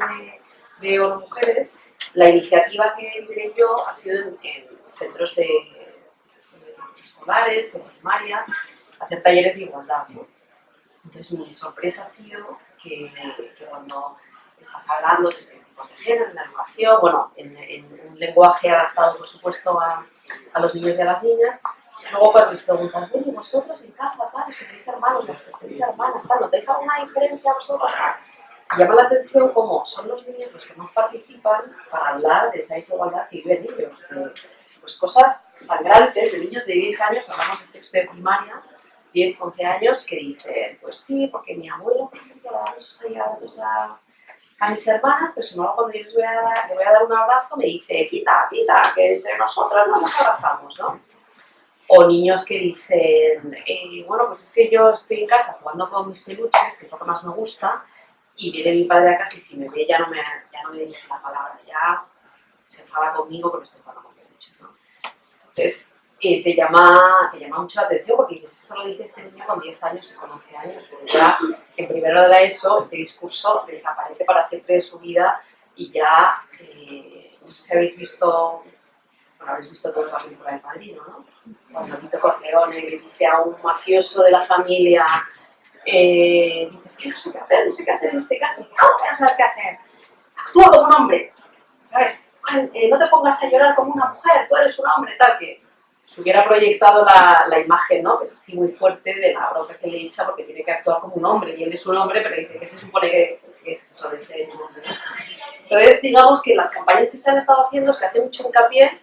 de ONU Mujeres, la iniciativa que lideré yo ha sido en centros escolares, en primaria, hacer talleres de igualdad, ¿no? Entonces mi sorpresa ha sido que cuando estás hablando de estereotipos de género, en la educación, bueno, en un lenguaje adaptado por supuesto a los niños y a las niñas, luego cuando les preguntas, bueno, vosotros en casa, tal, que tenéis hermanos, las que tenéis hermanas, tal, ¿notáis alguna diferencia vosotros, tal? Y llama la atención cómo son los niños los que más participan para hablar de esa desigualdad que viven ellos, de pues, cosas sangrantes de niños de 10 años, hablamos de sexto de primaria, 10, 11 años, que dicen, pues sí, porque mi abuelo, por ejemplo, daba besos a mis hermanas, pero si no, cuando yo le voy a dar un abrazo, me dice, quita, que entre nosotras no nos abrazamos, ¿no? O niños que dicen, bueno, pues es que yo estoy en casa jugando con mis peluches, que es lo que más me gusta, y viene mi padre a casa y si me ve ya no me dirige la palabra, ya se enfada conmigo porque estoy jugando con peluches, ¿no? Entonces, te llama mucho la atención porque dices, esto lo dice este niño con 10 años y con 11 años, pero ya en primero de la ESO este discurso desaparece para siempre de su vida y ya, no sé si habéis visto toda la película del Padrino, ¿no? Cuando Vito Corleone le dice a un mafioso de la familia, dices, que no sé qué hacer en este caso. ¿Cómo que no sabes qué hacer? Actúa como un hombre, ¿sabes? No te pongas a llorar como una mujer, tú eres un hombre, tal, que se hubiera proyectado la imagen, ¿no? Que es así muy fuerte de la bronca que le echa porque tiene que actuar como un hombre y él es un hombre, pero dice que se supone que es eso de ser un hombre, ¿no? Entonces, digamos que las campañas que se han estado haciendo se hace mucho hincapié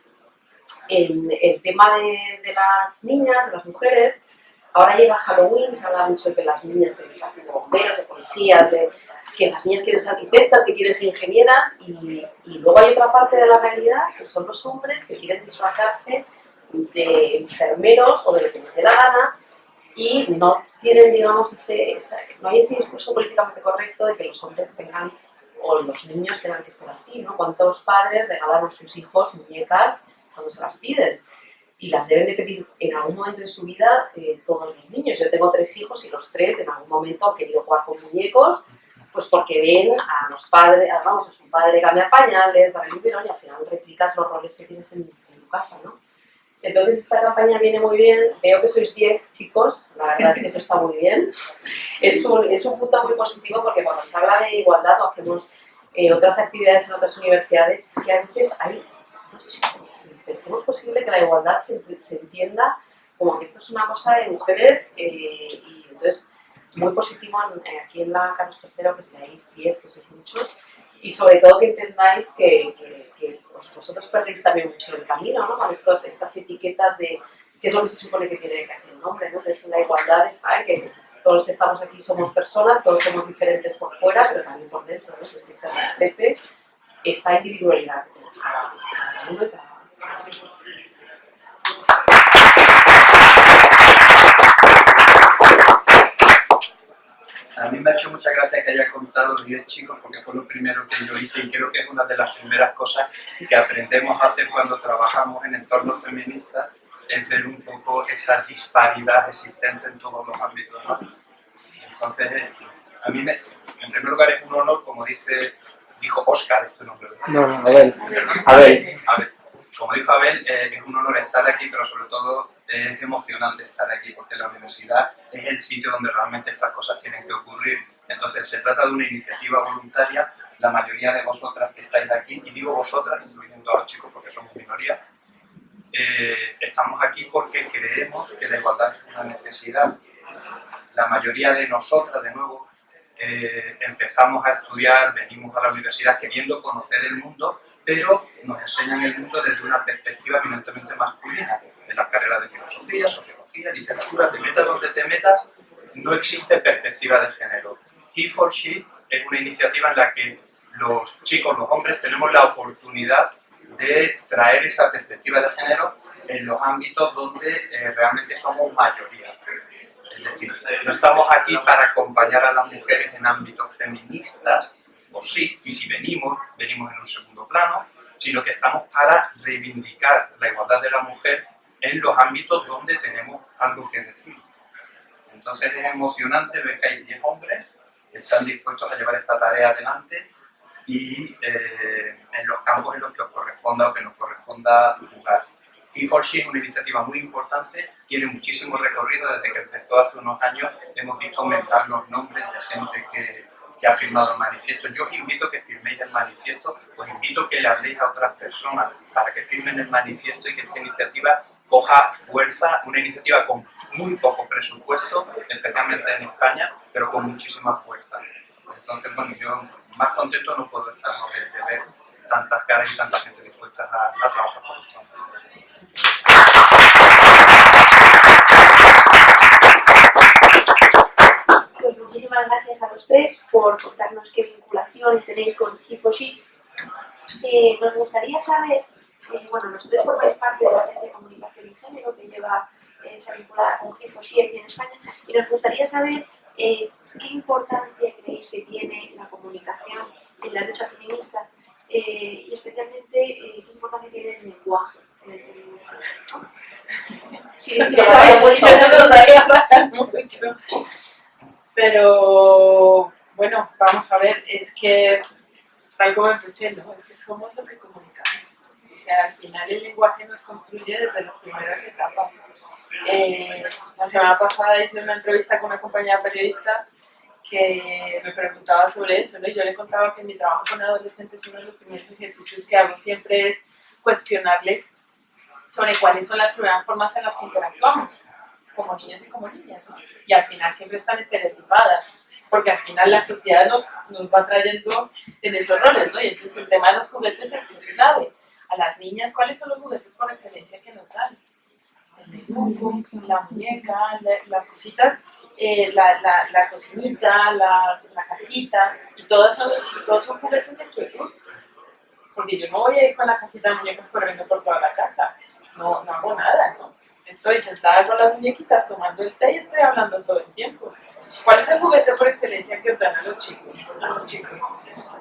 en el tema de las niñas, de las mujeres, ahora llega Halloween, se habla mucho de que las niñas se disfrazan de bomberos, de policías, de que las niñas quieren ser arquitectas, que quieren ser ingenieras, y luego hay otra parte de la realidad que son los hombres que quieren disfrazarse de enfermeros o de lo que les dé la gana y no tienen, digamos, no hay ese discurso políticamente correcto de que los hombres tengan o los niños tengan que ser así, ¿no? ¿Cuántos padres regalan a sus hijos muñecas cuando se las piden? Y las deben de pedir en algún momento de su vida todos los niños. Yo tengo 3 hijos y los 3 en algún momento han querido jugar con muñecos, pues porque ven a los padres, vamos, a su padre cambiar pañales, dar el biberón y al final replicas los roles que tienes en tu casa, ¿no? Entonces esta campaña viene muy bien, veo que sois 10 chicos, la verdad es que eso está muy bien. Es un punto muy positivo porque cuando se habla de igualdad o hacemos otras actividades en otras universidades, es que a veces hay 2 chicos. Entonces, ¿cómo es posible que la igualdad se entienda como que esto es una cosa de mujeres? Y entonces, muy positivo aquí en la Carlos III que seáis 10, que sois muchos, y sobre todo que entendáis que vosotros perdéis también mucho el camino, ¿no? Con estas etiquetas de qué es lo que se supone que tiene que hacer un hombre, ¿no? Entonces la igualdad está en que todos los que estamos aquí somos personas, todos somos diferentes por fuera, pero también por dentro, ¿no? Entonces que se respete esa individualidad que tenemos cada uno y cada uno. A mí me ha hecho mucha gracia que haya contado los 10 chicos porque fue lo primero que yo hice y creo que es una de las primeras cosas que aprendemos a hacer cuando trabajamos en entornos feministas, es ver un poco esa disparidad existente en todos los ámbitos, ¿no? Entonces, a mí, en primer lugar, es un honor, como dijo Óscar, ¿es tu nombre? No, Abel. Como dijo Abel, es un honor estar aquí, pero sobre todo es emocionante estar aquí porque la universidad es el sitio donde realmente estas cosas tienen que ocurrir. Entonces, se trata de una iniciativa voluntaria. La mayoría de vosotras que estáis aquí, y digo vosotras, incluyendo a los chicos porque somos minoría, estamos aquí porque creemos que la igualdad es una necesidad. La mayoría de nosotras, de nuevo, empezamos a estudiar, venimos a la universidad queriendo conocer el mundo, pero nos enseñan el mundo desde una perspectiva eminentemente masculina. En las carreras de filosofía, sociología, literatura, te metas donde te metas, no existe perspectiva de género. He4She es una iniciativa en la que los chicos, los hombres, tenemos la oportunidad de traer esa perspectiva de género en los ámbitos donde realmente somos mayoría. Es decir, no estamos aquí para acompañar a las mujeres en ámbitos feministas, o sí, y si venimos en un segundo plano, sino que estamos para reivindicar la igualdad de la mujer en los ámbitos donde tenemos algo que decir. Entonces es emocionante ver que hay 10 hombres que están dispuestos a llevar esta tarea adelante y en los campos en los que os corresponda o que nos corresponda jugar. He4She es una iniciativa muy importante, tiene muchísimo recorrido, desde que empezó hace unos años hemos visto aumentar los nombres de gente que ha firmado el manifiesto. Yo os invito a que firméis el manifiesto, os invito a que le habléis a otras personas para que firmen el manifiesto y que esta iniciativa coja fuerza, una iniciativa con muy poco presupuesto, especialmente en España, pero con muchísima fuerza. Entonces, bueno, yo más contento no puedo estar de ver tantas caras y tanta gente dispuesta a trabajar por esto. Pues muchísimas gracias a los 3 por contarnos qué vinculación tenéis con He4She. Nos gustaría saber, bueno, los 3 formáis parte de la Agencia de Comunicación y Género que lleva esa vinculada con He4She aquí en España, y nos gustaría saber qué importancia creéis que tiene la comunicación en la lucha feminista y especialmente qué importancia tiene el lenguaje. Sí, eso nos daría mucho. Pero bueno, vamos a ver, es que tal como empecé, ¿no? Es que somos lo que comunicamos. O sea, al final el lenguaje nos construye desde las primeras etapas. La semana pasada hice una entrevista con una compañera periodista que me preguntaba sobre eso, ¿no? Y yo le contaba que en mi trabajo con adolescentes uno de los primeros ejercicios que hago siempre es cuestionarles sobre cuáles son las primeras formas en las que interactuamos, como niños y como niñas, ¿no? Y al final siempre están estereotipadas, porque al final la sociedad nos va trayendo en esos roles, ¿no? Y entonces el tema de los juguetes es clave. a las niñas, ¿cuáles son los juguetes por excelencia que nos dan? El dibujo, la muñeca, las cositas, la cocinita, la casita, y todos son juguetes de quietud. Porque yo no voy a ir con la casita de muñecas corriendo por toda la casa. No hago nada, ¿no? Estoy sentada con las muñequitas tomando el té y estoy hablando todo el tiempo. ¿Cuál es el juguete por excelencia que os dan a los chicos?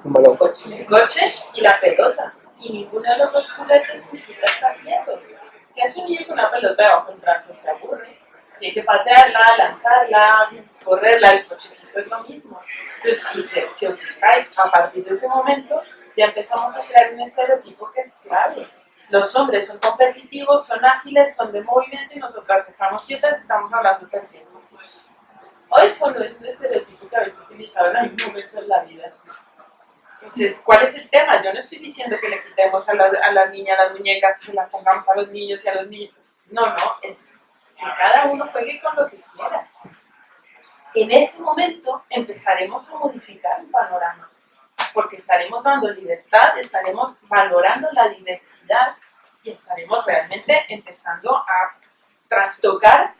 Un balón. El coche y la pelota. Y ninguno de los dos juguetes necesita estar quietos. ¿Qué hace un niño con una pelota debajo del brazo? Se aburre. Tiene que patearla, lanzarla, correrla. El cochecito es lo mismo. Entonces, si os fijáis, a partir de ese momento ya empezamos a crear un estereotipo que es clave. Los hombres son competitivos, son ágiles, son de movimiento y nosotras estamos quietas, estamos hablando todo el tiempo. Hoy solo es un estereotipo que habéis utilizado en algún momento en la vida. Entonces, ¿cuál es el tema? Yo no estoy diciendo que le quitemos a las niñas las muñecas y se las pongamos a los niños y a los niños. No, es que cada uno juegue con lo que quiera. En ese momento empezaremos a modificar el panorama, porque estaremos dando libertad, estaremos valorando la diversidad y estaremos realmente empezando a trastocar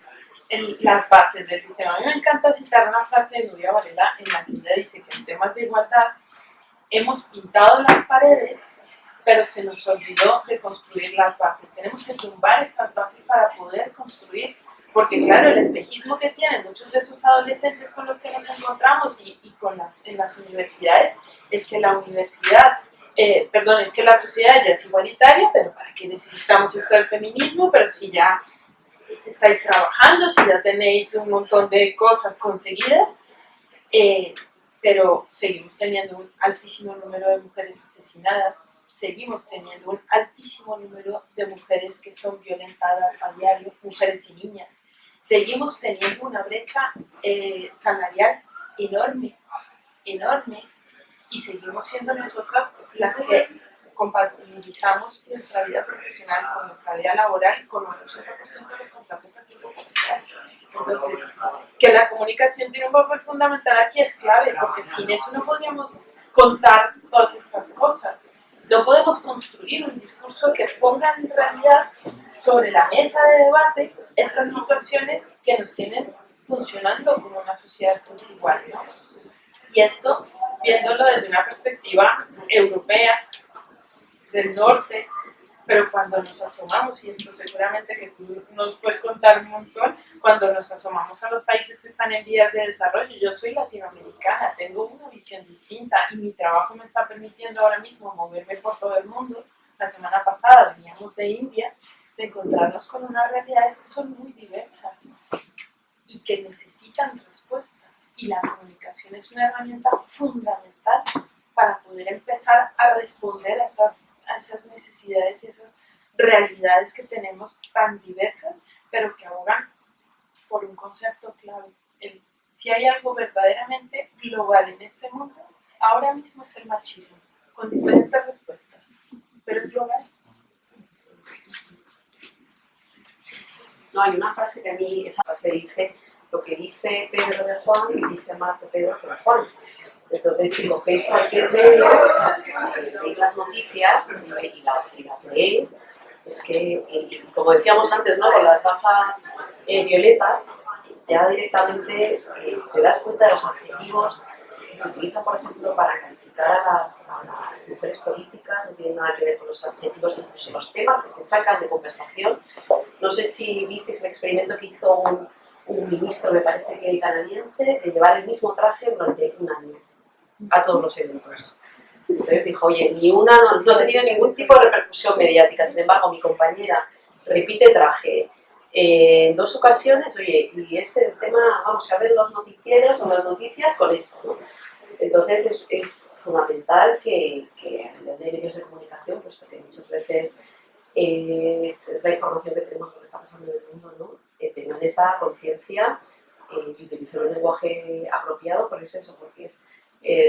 las bases del sistema. A mí me encanta citar una frase de Nuria Varela en la que ella dice que en temas de igualdad hemos pintado las paredes, pero se nos olvidó de construir las bases. Tenemos que tumbar esas bases para poder construir, porque claro, el espejismo que tienen muchos de esos adolescentes con los que nos encontramos y en las universidades es que la universidad, es que la sociedad ya es igualitaria, pero ¿para qué necesitamos esto del feminismo? Pero si ya estáis trabajando, si ya tenéis un montón de cosas conseguidas, pero seguimos teniendo un altísimo número de mujeres asesinadas, seguimos teniendo un altísimo número de mujeres que son violentadas a diario, mujeres y niñas. Seguimos teniendo una brecha salarial enorme, y seguimos siendo nosotras las que compatibilizamos nuestra vida profesional con nuestra vida laboral y con un 80% de los contratos a tiempo parcial. Entonces, que la comunicación tiene un papel fundamental aquí es clave, porque sin eso no podríamos contar todas estas cosas. No podemos construir un discurso que ponga en realidad sobre la mesa de debate estas situaciones que nos tienen funcionando como una sociedad desigual, ¿no? Y esto, viéndolo desde una perspectiva europea, del norte, pero cuando nos asomamos, y esto seguramente que tú nos puedes contar un montón, cuando nos asomamos a los países que están en vías de desarrollo, yo soy latinoamericana, tengo una visión distinta y mi trabajo me está permitiendo ahora mismo moverme por todo el mundo. La semana pasada veníamos de India, de encontrarnos con unas realidades que son muy diversas y que necesitan respuesta, y la comunicación es una herramienta fundamental para poder empezar a responder a esas necesidades y esas realidades que tenemos tan diversas, pero que abogan por un concepto clave. Si hay algo verdaderamente global en este mundo, ahora mismo es el machismo, con diferentes respuestas, pero es global. No, hay una frase que a mí, esa frase dice, lo que dice Pedro de Juan, y dice más de Pedro que de Juan. Entonces, si cogéis cualquier medio, veis las noticias y las leéis, es que, como decíamos antes, ¿no? Con las gafas violetas, ya directamente te das cuenta de los adjetivos que se utilizan, por ejemplo, para calificar a las mujeres políticas, no tiene nada que ver con los adjetivos, incluso los temas que se sacan de conversación. No sé si visteis el experimento que hizo un ministro, me parece que canadiense, de llevar el mismo traje durante un año a todos los eventos. Entonces dijo, oye, no ha tenido ningún tipo de repercusión mediática, sin embargo mi compañera repite traje en 2 ocasiones, oye, y es el tema, vamos a ver los noticieros o las noticias con esto, ¿no? Entonces es fundamental que a nivel de medios de comunicación, pues porque muchas veces es la información que tenemos de lo que está pasando en el mundo, ¿no? Tengan esa conciencia y utilizar un lenguaje apropiado, porque es eso, porque es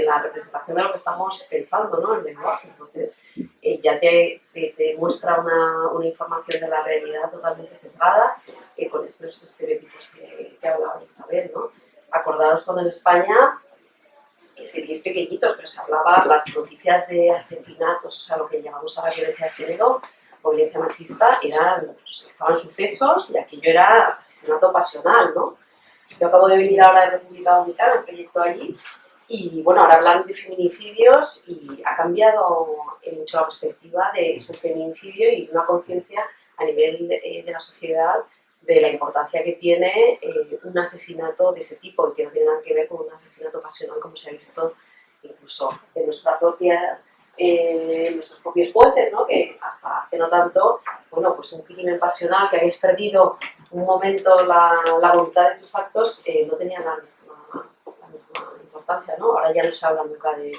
la representación de lo que estamos pensando, ¿no? El lenguaje. Entonces ya te muestra una información de la realidad totalmente sesgada con estos estereotipos que hablaba Isabel, ¿no? Acordaros cuando en España que seríais pequeñitos, pero se hablaba, las noticias de asesinatos, o sea, lo que llamamos ahora violencia de género o violencia machista, estaban sucesos y aquello era asesinato pasional, ¿no? Yo acabo de venir ahora de República Dominicana, un proyecto allí, y bueno, ahora hablan de feminicidios y ha cambiado mucho la perspectiva de su feminicidio y una conciencia a nivel de la sociedad de la importancia que tiene un asesinato de ese tipo y que no tiene nada que ver con un asesinato pasional como se ha visto incluso en nuestra propia, nuestros propios jueces, ¿no? Que hasta hace no tanto, bueno, pues un crimen pasional que habéis perdido un momento la voluntad de tus actos no tenía la misma importancia, ¿no? Ahora ya no se habla nunca de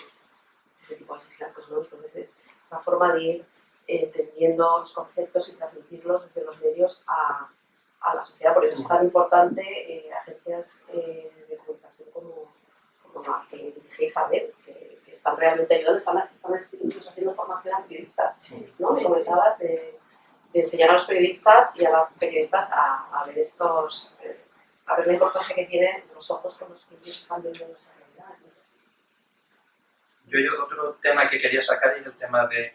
ese tipo de asesinatos, ¿no? Entonces es esa forma de ir entendiendo los conceptos y transmitirlos desde los medios a la sociedad. Por eso es tan importante agencias de comunicación como la que dirigéis a ver, que están realmente ayudando, están incluso haciendo formación a periodistas, ¿no? Me comentabas de enseñar a los periodistas y a las periodistas a ver estos, a ver la importancia que tienen los ojos con los que ellos están viendo esa realidad. Yo otro tema que quería sacar es el tema de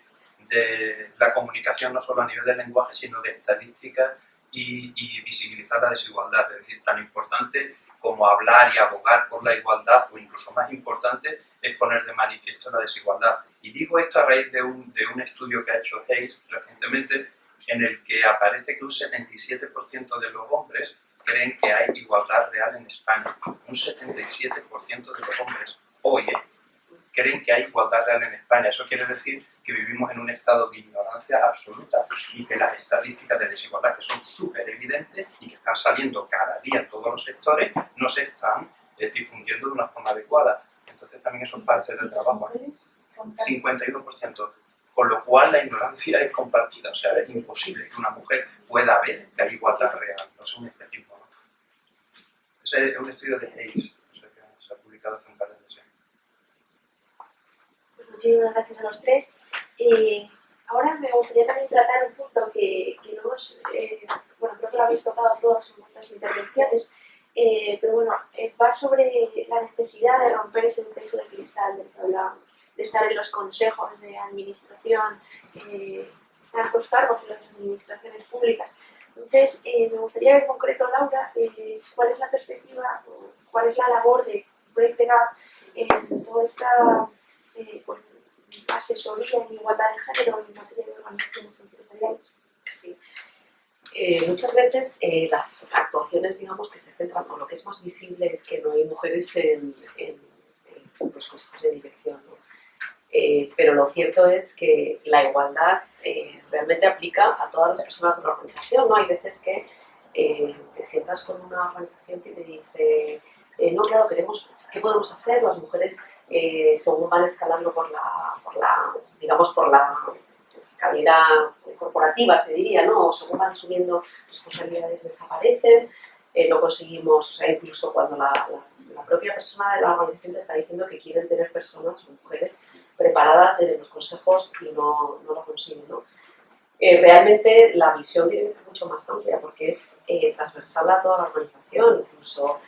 la comunicación, no solo a nivel de lenguaje, sino de estadística y visibilizar la desigualdad. Es decir, tan importante como hablar y abogar por la igualdad, o incluso más importante, es poner de manifiesto la desigualdad. Y digo esto a raíz de un estudio que ha hecho Hayes recientemente, en el que aparece que un 77% de los hombres creen que hay igualdad real en España. Un 77% de los hombres hoy creen que hay igualdad real en España. Eso quiere decir que vivimos en un estado de ignorancia absoluta y que las estadísticas de desigualdad, que son súper evidentes y que están saliendo cada día en todos los sectores, no se están difundiendo de una forma adecuada. Entonces también eso es parte del trabajo. 51%. Con lo cual la ignorancia es compartida. O sea, es imposible que una mujer pueda ver que hay igualdad real. No es un espejismo, ¿no? Ese es un estudio de Hayes, que se ha publicado hace un par de meses. Muchísimas gracias a los tres. Ahora me gustaría también tratar un punto que no hemos, bueno, creo que lo habéis tocado todas en vuestras intervenciones, pero bueno, va sobre la necesidad de romper ese techo de cristal del que hablábamos, de estar en los consejos de administración, en altos cargos en las administraciones públicas. Entonces, me gustaría ver en concreto, Laura, cuál es la perspectiva, cuál es la labor de Break the Gap en toda esta pues, asesoría en igualdad de género en materia de organizaciones empresariales. Sí. Muchas veces las actuaciones, digamos, que se centran, o lo que es más visible es que no hay mujeres en los consejos de dirección, ¿no? Pero lo cierto es que la igualdad realmente aplica a todas las personas de la organización, ¿no? Hay veces que te sientas con una organización que te dice no, claro, ¿qué podemos hacer? Las mujeres, según van escalando por la escalera corporativa, se diría, ¿no? O según van asumiendo responsabilidades, desaparecen, no conseguimos, o sea, incluso cuando la propia persona de la organización te está diciendo que quieren tener personas, mujeres, preparadas en los consejos y no lo consiguen, ¿no? Realmente la visión tiene que ser mucho más amplia porque es transversal a toda la organización, incluso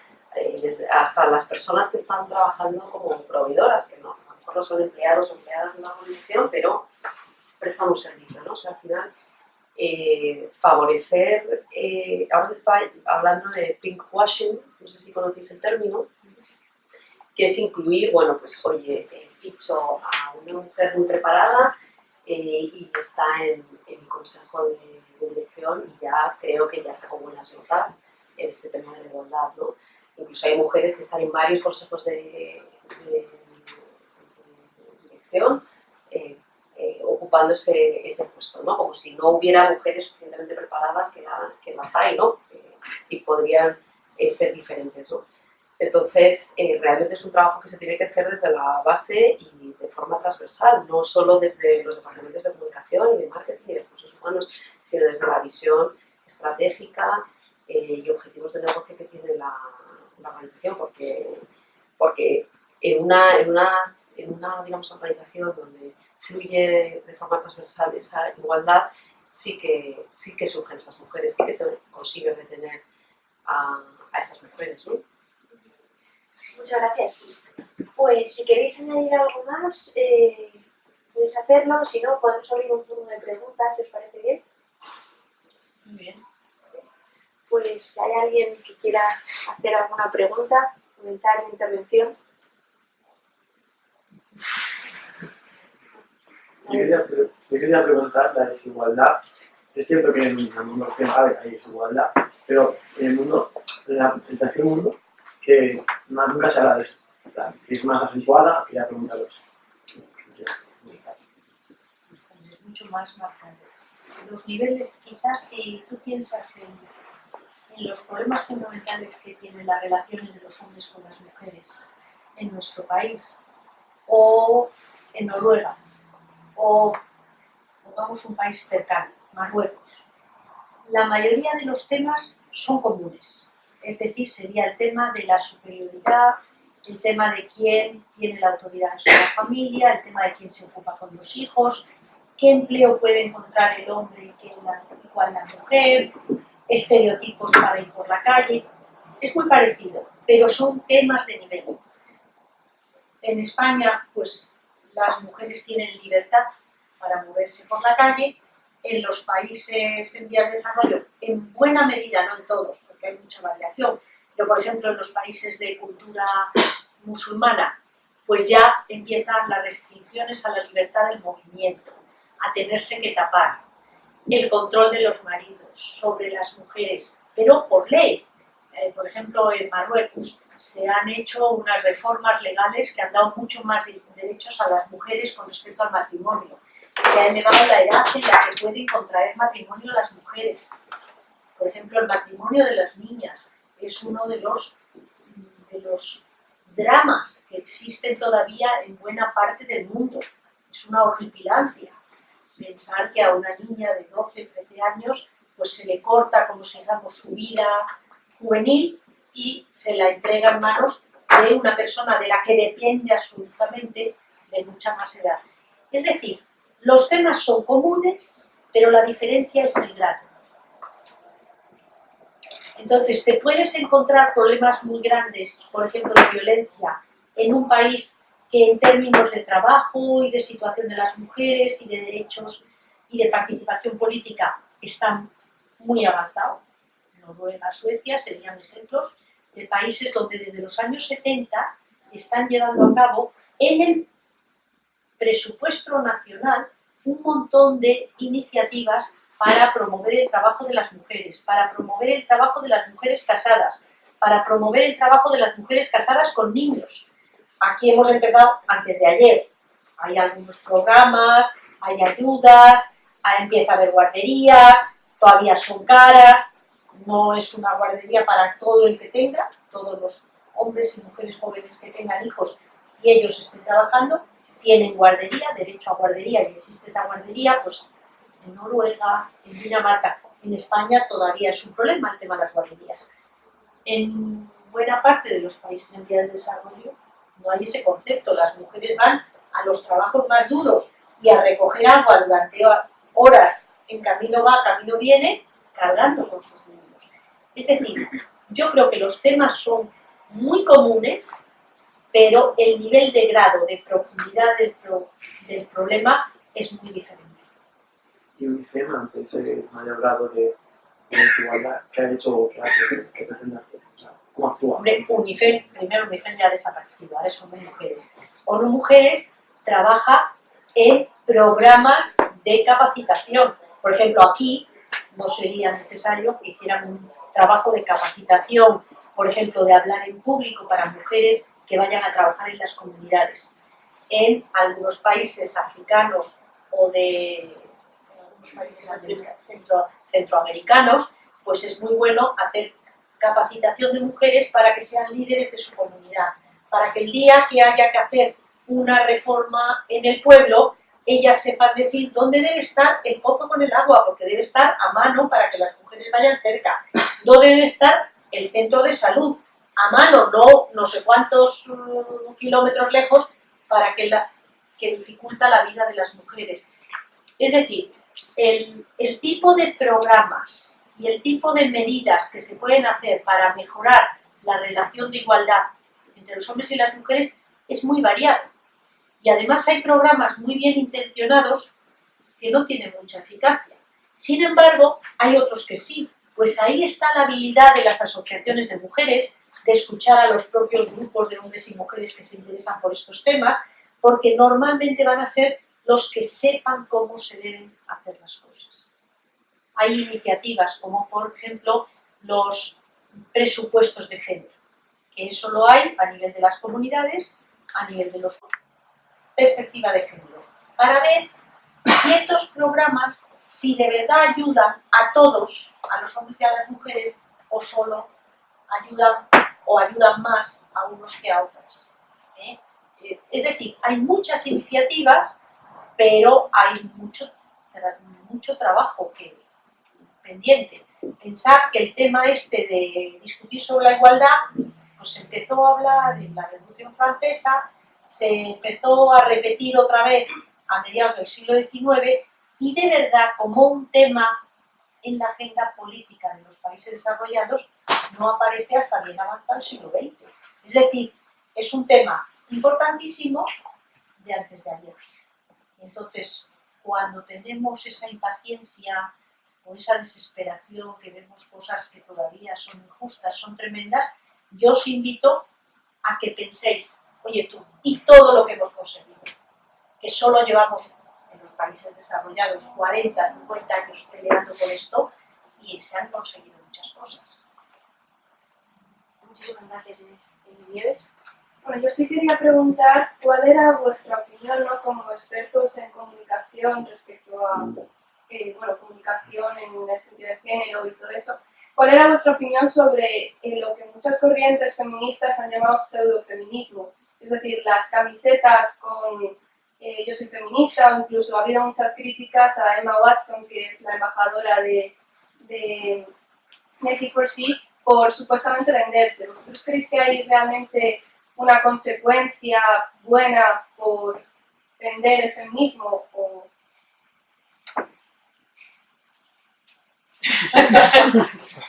hasta las personas que están trabajando como proveedoras, que no, a lo mejor no son empleados o empleadas de la organización, pero prestan un servicio, ¿no? O sea, al final, favorecer, ahora se está hablando de pinkwashing, no sé si conocéis el término, que es incluir, bueno, pues oye, ficho a una mujer muy preparada y está en mi consejo de dirección y ya creo que ya sacó buenas notas en este tema de la igualdad, ¿no? Incluso hay mujeres que están en varios consejos de dirección ocupando ese puesto, ¿no? Como si no hubiera mujeres suficientemente preparadas que las hay, ¿no? Y podrían ser diferentes, ¿no? Entonces, realmente es un trabajo que se tiene que hacer desde la base y de forma transversal, no solo desde los departamentos de comunicación y de marketing y de recursos humanos, sino desde la visión estratégica y objetivos de negocio que tiene la organización, porque en una digamos, organización donde fluye de forma transversal esa igualdad, sí que surgen esas mujeres, sí que se consigue retener a esas mujeres, ¿no? Muchas gracias. Pues si queréis añadir algo más, podéis hacerlo, si no, podemos abrir un turno de preguntas, si os parece bien. Muy bien. Pues si hay alguien que quiera hacer alguna pregunta, comentario, intervención. Yo quería preguntar la desigualdad. Es cierto que en el mundo occidental hay desigualdad, pero en el mundo, el tercer mundo, que nunca se habla de eso. Si es más acentuada, quería preguntaros. Es mucho más marcado. Los niveles, quizás si tú piensas en los problemas fundamentales que tienen las relaciones de los hombres con las mujeres en nuestro país, o en Noruega, o pongamos un país cercano, Marruecos, la mayoría de los temas son comunes. Es decir, sería el tema de la superioridad, el tema de quién tiene la autoridad sobre la familia, el tema de quién se ocupa con los hijos, qué empleo puede encontrar el hombre y cuál la mujer, estereotipos para ir por la calle. Es muy parecido, pero son temas de nivel. En España, pues las mujeres tienen libertad para moverse por la calle. En los países en vías de desarrollo, en buena medida, no en todos, porque hay mucha variación, pero por ejemplo en los países de cultura musulmana, pues ya empiezan las restricciones a la libertad del movimiento, a tenerse que tapar, el control de los maridos sobre las mujeres, pero por ley. Por ejemplo, en Marruecos se han hecho unas reformas legales que han dado mucho más derechos a las mujeres con respecto al matrimonio. Se ha elevado la edad en la que pueden contraer matrimonio las mujeres. Por ejemplo, el matrimonio de las niñas es uno de los dramas que existen todavía en buena parte del mundo. Es una horripilancia pensar que a una niña de 12 o 13 años pues se le corta, como si dijéramos, su vida juvenil y se la entrega en manos de una persona de la que depende absolutamente de mucha más edad. Es decir, los temas son comunes, pero la diferencia es el grado. Entonces, te puedes encontrar problemas muy grandes, por ejemplo, de violencia, en un país que en términos de trabajo y de situación de las mujeres y de derechos y de participación política están muy avanzados. Noruega, Suecia serían ejemplos de países donde desde los años 70 están llevando a cabo en el presupuesto nacional un montón de iniciativas para promover el trabajo de las mujeres, para promover el trabajo de las mujeres casadas, para promover el trabajo de las mujeres casadas con niños. Aquí hemos empezado antes de ayer. Hay algunos programas, hay ayudas, empieza a haber guarderías, todavía son caras, no es una guardería para todo el que tenga, todos los hombres y mujeres jóvenes que tengan hijos y ellos estén trabajando, tienen guardería, derecho a guardería, y existe esa guardería, pues en Noruega, en Dinamarca, en España todavía es un problema el tema de las guarderías. En buena parte de los países en vías de desarrollo no hay ese concepto, las mujeres van a los trabajos más duros y a recoger agua durante horas en camino va, camino viene, cargando con sus niños. Es decir, yo creo que los temas son muy comunes, pero el nivel de grado, de profundidad del problema es muy diferente. Y UNICEF, ante ese mayor grado de desigualdad, ¿qué ha hecho que pretende hacer? O sea, ¿cómo actúa? Hombre, UNICEF ya ha desaparecido, ahora son mujeres. ONU Mujeres trabaja en programas de capacitación. Por ejemplo, aquí no sería necesario que hicieran un trabajo de capacitación, por ejemplo, de hablar en público para mujeres que vayan a trabajar en las comunidades. En algunos países africanos o de algunos países centroamericanos, pues es muy bueno hacer capacitación de mujeres para que sean líderes de su comunidad, para que el día que haya que hacer una reforma en el pueblo, ellas sepan decir dónde debe estar el pozo con el agua, porque debe estar a mano para que las mujeres vayan cerca, dónde debe estar el centro de salud, a mano, no sé cuántos kilómetros lejos, para que dificulta la vida de las mujeres. Es decir, el tipo de programas y el tipo de medidas que se pueden hacer para mejorar la relación de igualdad entre los hombres y las mujeres es muy variado. Y además hay programas muy bien intencionados que no tienen mucha eficacia. Sin embargo, hay otros que sí. Pues ahí está la habilidad de las asociaciones de mujeres, de escuchar a los propios grupos de hombres y mujeres que se interesan por estos temas, porque normalmente van a ser los que sepan cómo se deben hacer las cosas. Hay iniciativas como, por ejemplo, los presupuestos de género, que eso lo hay a nivel de las comunidades, a nivel de los perspectiva de género, para ver ciertos programas si de verdad ayudan a todos, a los hombres y a las mujeres, o solo ayudan más a unos que a otras. Es decir, hay muchas iniciativas, pero hay mucho trabajo pendiente. Pensar que el tema este de discutir sobre la igualdad, pues se empezó a hablar en la Revolución Francesa, se empezó a repetir otra vez a mediados del siglo XIX y de verdad como un tema en la agenda política de los países desarrollados no aparece hasta bien avanzado el siglo XX. Es decir, es un tema importantísimo de antes de ayer. Entonces, cuando tenemos esa impaciencia o esa desesperación, que vemos cosas que todavía son injustas, son tremendas, yo os invito a que penséis, oye tú, y todo lo que hemos conseguido, que solo llevamos en los países desarrollados 40, 50 años peleando por esto y se han conseguido muchas cosas. Muchísimas gracias, Nieves. Bueno, yo sí quería preguntar cuál era vuestra opinión, ¿no?, como expertos en comunicación respecto a comunicación en el sentido de género y todo eso. ¿Cuál era vuestra opinión sobre lo que muchas corrientes feministas han llamado pseudofeminismo? Es decir, las camisetas con yo soy feminista, o incluso ha habido muchas críticas a Emma Watson, que es la embajadora de Net24C, por supuestamente venderse. ¿Vosotros creéis que hay realmente una consecuencia buena por vender el feminismo?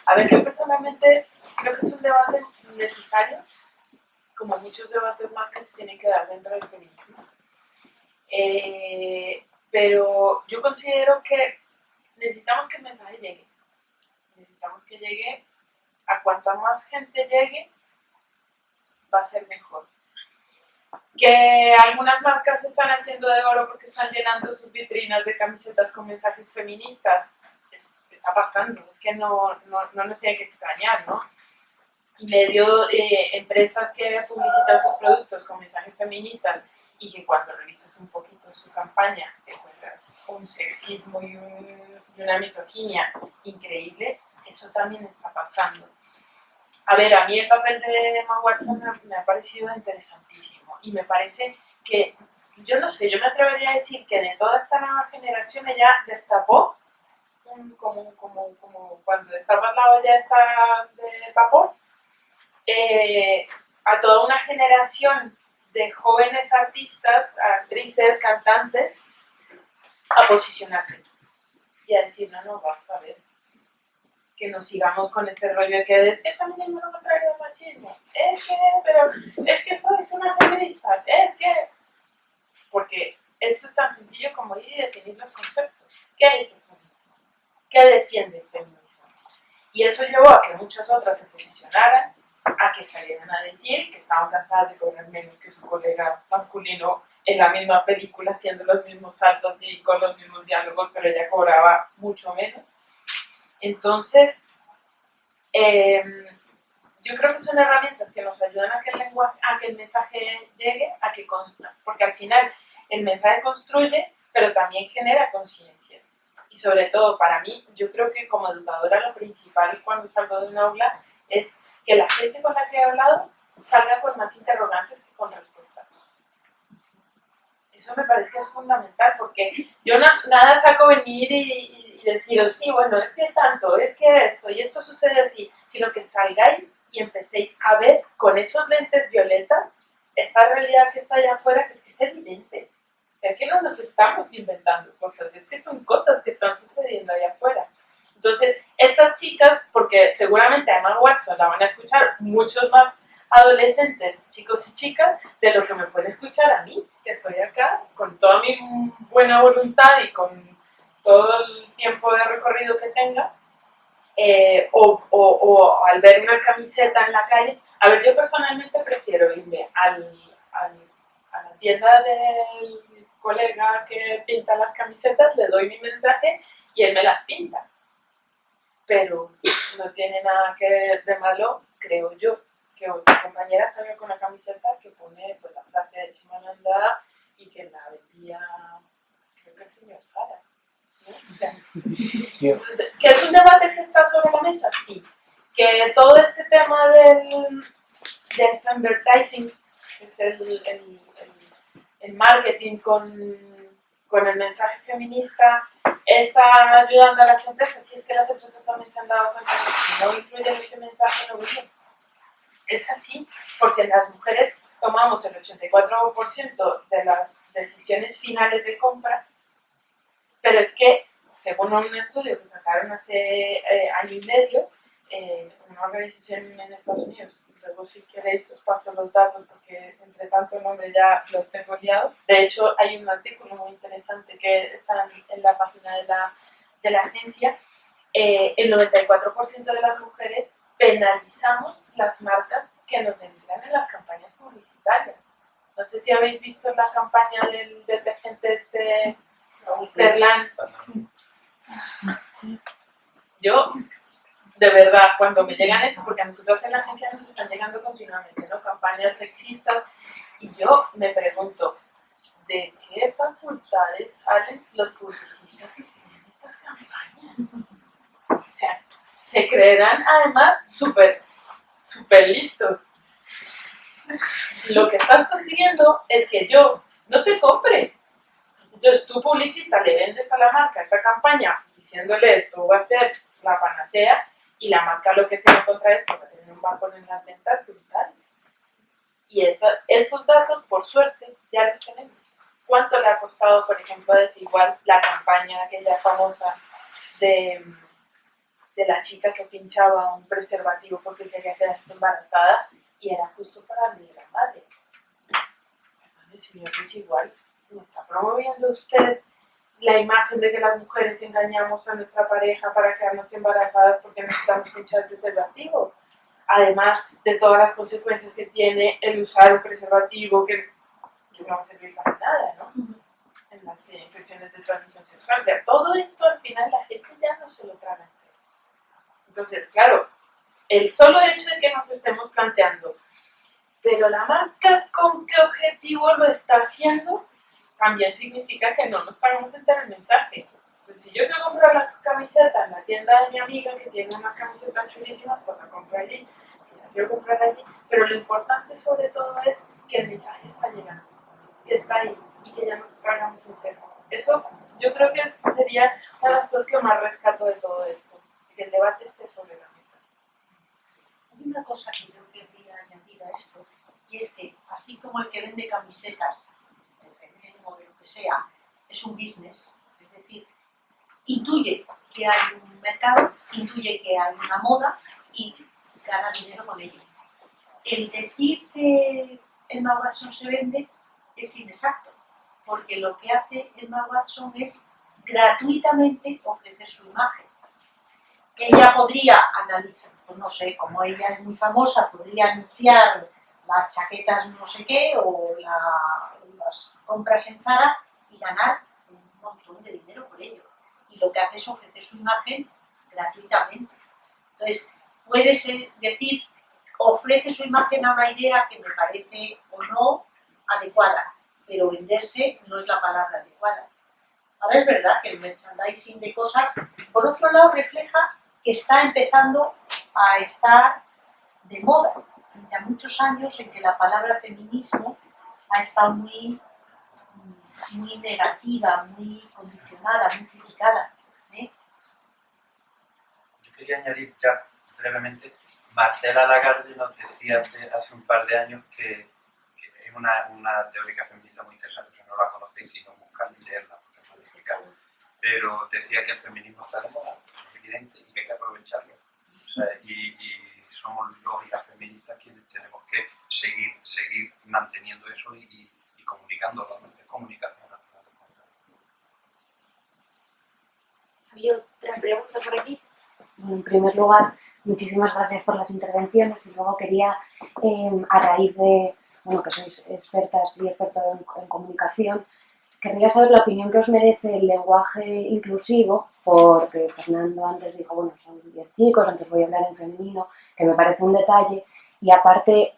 A ver, yo personalmente creo que es un debate necesario, como muchos debates más que se tienen que dar dentro del feminismo. Pero yo considero que necesitamos que el mensaje llegue. Necesitamos que llegue a cuanta más gente llegue, va a ser mejor. Que algunas marcas se están haciendo de oro porque están llenando sus vitrinas de camisetas con mensajes feministas. Está pasando, es que no nos tiene que extrañar, ¿no? Y medio empresas que publicitan sus productos con mensajes feministas y que cuando revisas un poquito su campaña te encuentras un sexismo y una misoginia increíble, eso también está pasando. A ver, a mí el papel de Emma Watson me ha parecido interesantísimo y me parece que, yo no sé, yo me atrevería a decir que de toda esta nueva generación ella destapó como cuando destapas la olla esta de vapor, a toda una generación de jóvenes artistas, actrices, cantantes, a posicionarse y a decir, no, vamos a ver, que nos sigamos con este rollo de que es que también es lo contrario del machismo, es que sois unas feministas, es que... Porque esto es tan sencillo como ir y definir los conceptos. ¿Qué es el feminismo? ¿Qué defiende el feminismo? Y eso llevó a que muchas otras se posicionaran, a que salieran a decir que estaban cansadas de cobrar menos que su colega masculino en la misma película, haciendo los mismos saltos y con los mismos diálogos, pero ella cobraba mucho menos. Entonces, yo creo que son herramientas que nos ayudan a que el mensaje llegue, porque al final el mensaje construye, pero también genera conciencia. Y sobre todo, para mí, yo creo que como educadora lo principal cuando salgo de un aula es que la gente con la que he hablado salga con más interrogantes que con respuestas. Eso me parece que es fundamental, porque yo nada saco venir y deciros, sí, bueno, es que tanto, es que esto y esto sucede así, sino que salgáis y empecéis a ver con esos lentes violetas esa realidad que está allá afuera, que es evidente. Es que no nos estamos inventando cosas, es que son cosas que están sucediendo allá afuera. Entonces, estas chicas, porque seguramente a Emma Watson la van a escuchar muchos más adolescentes, chicos y chicas, de lo que me pueden escuchar a mí, que estoy acá con toda mi buena voluntad y con todo el tiempo de recorrido que tenga, o al ver una camiseta en la calle. A ver, yo personalmente prefiero irme a la tienda del colega que pinta las camisetas, le doy mi mensaje y él me las pinta. Pero no tiene nada que de malo, creo yo, que otra compañera salga con la camiseta que pone pues, la frase de Chimamanda y que la vendía, creo que el señor Sara, ¿no? O sea, entonces, ¿que es un debate que está sobre la mesa? Sí. Que todo este tema del femvertising, que es el marketing con el mensaje feminista, está ayudando a las empresas. Si es que las empresas también se han dado cuenta que si no incluyen ese mensaje, no venden. Es así, porque las mujeres tomamos el 84% de las decisiones finales de compra, pero es que, según un estudio que sacaron hace año y medio, una organización en Estados Unidos, luego si queréis os paso los datos porque entre tanto nombre ya los tengo liados. De hecho, hay un artículo muy interesante que está en la página de la agencia. El 94% de las mujeres penalizamos las marcas que nos denigran en las campañas publicitarias. No sé si habéis visto la campaña del detergente Sterland. Yo, de verdad, cuando me llegan esto, porque a nosotros en la agencia nos están llegando continuamente, ¿no? Campañas sexistas, y yo me pregunto, ¿de qué facultades salen los publicistas que tienen estas campañas? O sea, se creerán además súper listos. Lo que estás consiguiendo es que yo no te compre. Entonces tú, publicista, le vendes a la marca esa campaña diciéndole esto va a ser la panacea, y la marca lo que se va a encontrar es que va a tener un bajón en las ventas brutal. Y esos datos, por suerte, ya los tenemos. ¿Cuánto le ha costado, por ejemplo, a Desigual la campaña aquella famosa de la chica que pinchaba un preservativo porque quería quedarse embarazada y era justo para abrir la madre? Perdón, señor Desigual, ¿me está promoviendo usted la imagen de que las mujeres engañamos a nuestra pareja para quedarnos embarazadas porque necesitamos pinchar el preservativo? Además de todas las consecuencias que tiene el usar un preservativo que no va a servir para nada, ¿no? En las infecciones de transmisión sexual. O sea, todo esto al final la gente ya no se lo traga. Entonces, claro, el solo hecho de que nos estemos planteando, pero la marca con qué objetivo lo está haciendo, también significa que no nos pagamos entero el mensaje. Entonces, si yo quiero comprar la camiseta en la tienda de mi amiga que tiene unas camisetas chulísimas, pues la compro allí. Si la quiero comprar allí. Pero lo importante sobre todo es que el mensaje está llegando, que está ahí y que ya no pagamos entero. Eso yo creo que sería una de las cosas que más rescato de todo esto, que el debate esté sobre la mesa. Hay una cosa que yo quería añadir a esto, y es que así como el que vende camisetas, el feminismo o de lo que sea, es un business, es decir, intuye que hay un mercado, intuye que hay una moda y gana dinero con ello. El decir que Emma Watson se vende es inexacto, porque lo que hace Emma Watson es gratuitamente ofrecer su imagen. Ella podría analizar, pues no sé, como ella es muy famosa, podría anunciar las chaquetas no sé qué o las compras en Zara y ganar un montón de dinero por ello. Y lo que hace es ofrecer su imagen gratuitamente. Entonces, puede decir, ofrece su imagen a una idea que me parece o no adecuada, pero venderse no es la palabra adecuada. Ahora es verdad que el merchandising de cosas, por otro lado, refleja que está empezando a estar de moda. Ya muchos años en que la palabra feminismo ha estado muy negativa, muy condicionada, muy criticada. Yo quería añadir ya brevemente, Marcela Lagarde nos decía hace un par de años que es una teórica feminista muy interesante, si no la conocéis, si no buscad y leerla, porque es muy explicable. Pero decía que el feminismo está de moda, es evidente, y que hay que aprovecharlo. O sea, y somos los y las feministas quienes tenemos que seguir manteniendo eso y comunicándolo, ¿no? Es comunicación al final de cuentas. ¿Había otra pregunta por aquí? En primer lugar, muchísimas gracias por las intervenciones y luego quería, a raíz de, bueno, que sois expertas y expertos en comunicación, querría saber la opinión que os merece el lenguaje inclusivo, porque Fernando antes dijo, bueno, son 10 chicos, antes voy a hablar en femenino, que me parece un detalle, y aparte,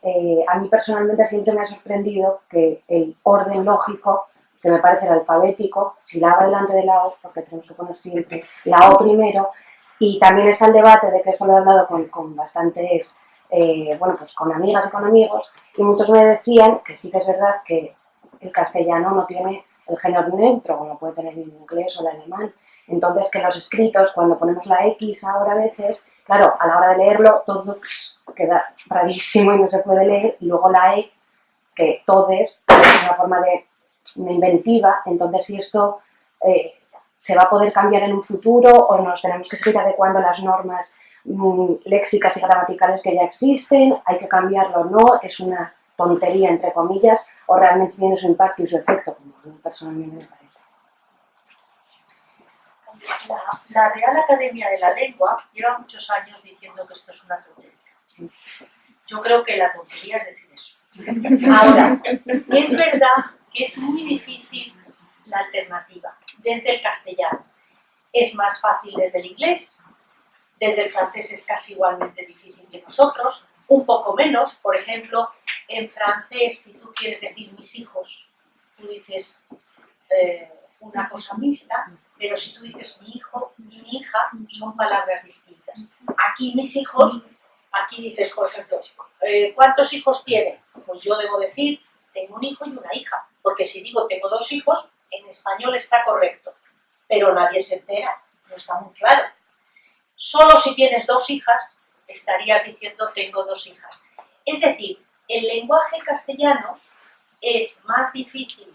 a mí personalmente siempre me ha sorprendido que el orden lógico, que me parece el alfabético, si la A delante de la O, porque tenemos que poner siempre la O primero, y también está el debate de que esto lo he hablado con bastantes, bueno, pues con amigas y con amigos, y muchos me decían que sí que es verdad que el castellano no tiene el género neutro, como puede tener el inglés o el alemán. Entonces, que los escritos, cuando ponemos la X ahora a veces, claro, a la hora de leerlo, todo queda rarísimo y no se puede leer, y luego la E, que todes, es una forma de inventiva, entonces si esto se va a poder cambiar en un futuro o nos tenemos que seguir adecuando a las normas léxicas y gramaticales que ya existen, hay que cambiarlo o no, es una tontería entre comillas, o realmente tiene su impacto y su efecto, como a mí personalmente me parece. La Real Academia de la Lengua lleva muchos años diciendo que esto es una tontería. Yo creo que la tontería es decir eso. Ahora, es verdad que es muy difícil la alternativa desde el castellano. Es más fácil desde el inglés, desde el francés es casi igualmente difícil que nosotros, un poco menos. Por ejemplo, en francés, si tú quieres decir mis hijos, tú dices una cosa mixta, pero si tú dices mi hijo y mi hija, son palabras distintas. Aquí mis hijos, aquí dices, por ejemplo, ¿cuántos hijos tiene? Pues yo debo decir, tengo un hijo y una hija, porque si digo tengo 2 hijos, en español está correcto, pero nadie se entera, no está muy claro. Solo si tienes 2 hijas, estarías diciendo tengo 2 hijas. Es decir, el lenguaje castellano es más difícil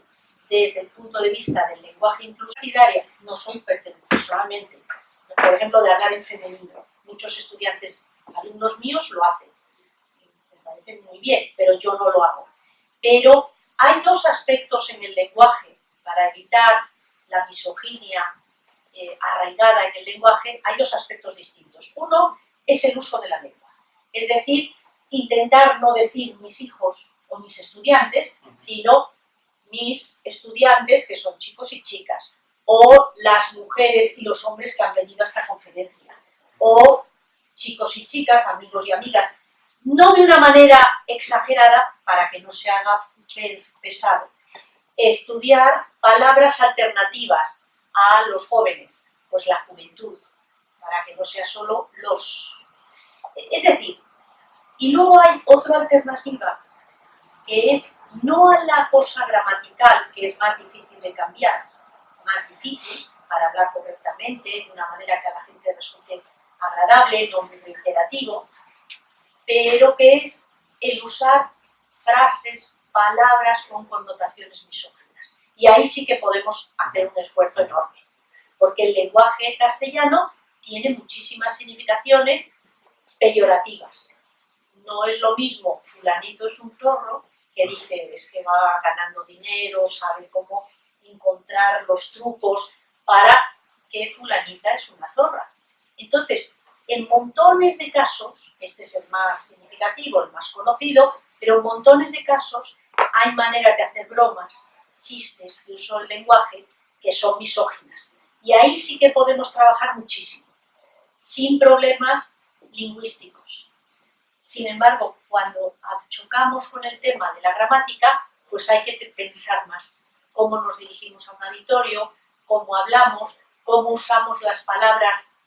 desde el punto de vista del lenguaje inclusivo. No soy personalmente, por ejemplo, de hablar en femenino. Muchos estudiantes, alumnos míos, lo hacen. Me parece muy bien, pero yo no lo hago. Pero hay 2 aspectos en el lenguaje para evitar la misoginia arraigada en el lenguaje. Hay 2 aspectos distintos. Uno es el uso de la lengua. Es decir, intentar no decir mis hijos o mis estudiantes, sino mis estudiantes, que son chicos y chicas, o las mujeres y los hombres que han venido a esta conferencia, o chicos y chicas, amigos y amigas, no de una manera exagerada para que no se haga pesado. Estudiar palabras alternativas a los jóvenes, pues la juventud, para que no sea solo los... Es decir, y luego hay otra alternativa, que es no a la cosa gramatical, que es más difícil de cambiar, más difícil para hablar correctamente, de una manera que a la gente resulte agradable, no muy reiterativo, pero que es el usar frases, palabras con connotaciones misóginas. Y ahí sí que podemos hacer un esfuerzo enorme, porque el lenguaje castellano tiene muchísimas significaciones peyorativas. No es lo mismo fulanito es un zorro, que dice es que va ganando dinero, sabe cómo encontrar los trucos para que fulanita es una zorra. Entonces, en montones de casos, este es el más significativo, el más conocido, pero en montones de casos hay maneras de hacer bromas, chistes de uso del lenguaje que son misóginas. Y ahí sí que podemos trabajar muchísimo, sin problemas lingüísticos. Sin embargo, cuando chocamos con el tema de la gramática, pues hay que pensar más cómo nos dirigimos a un auditorio, cómo hablamos, cómo usamos las palabras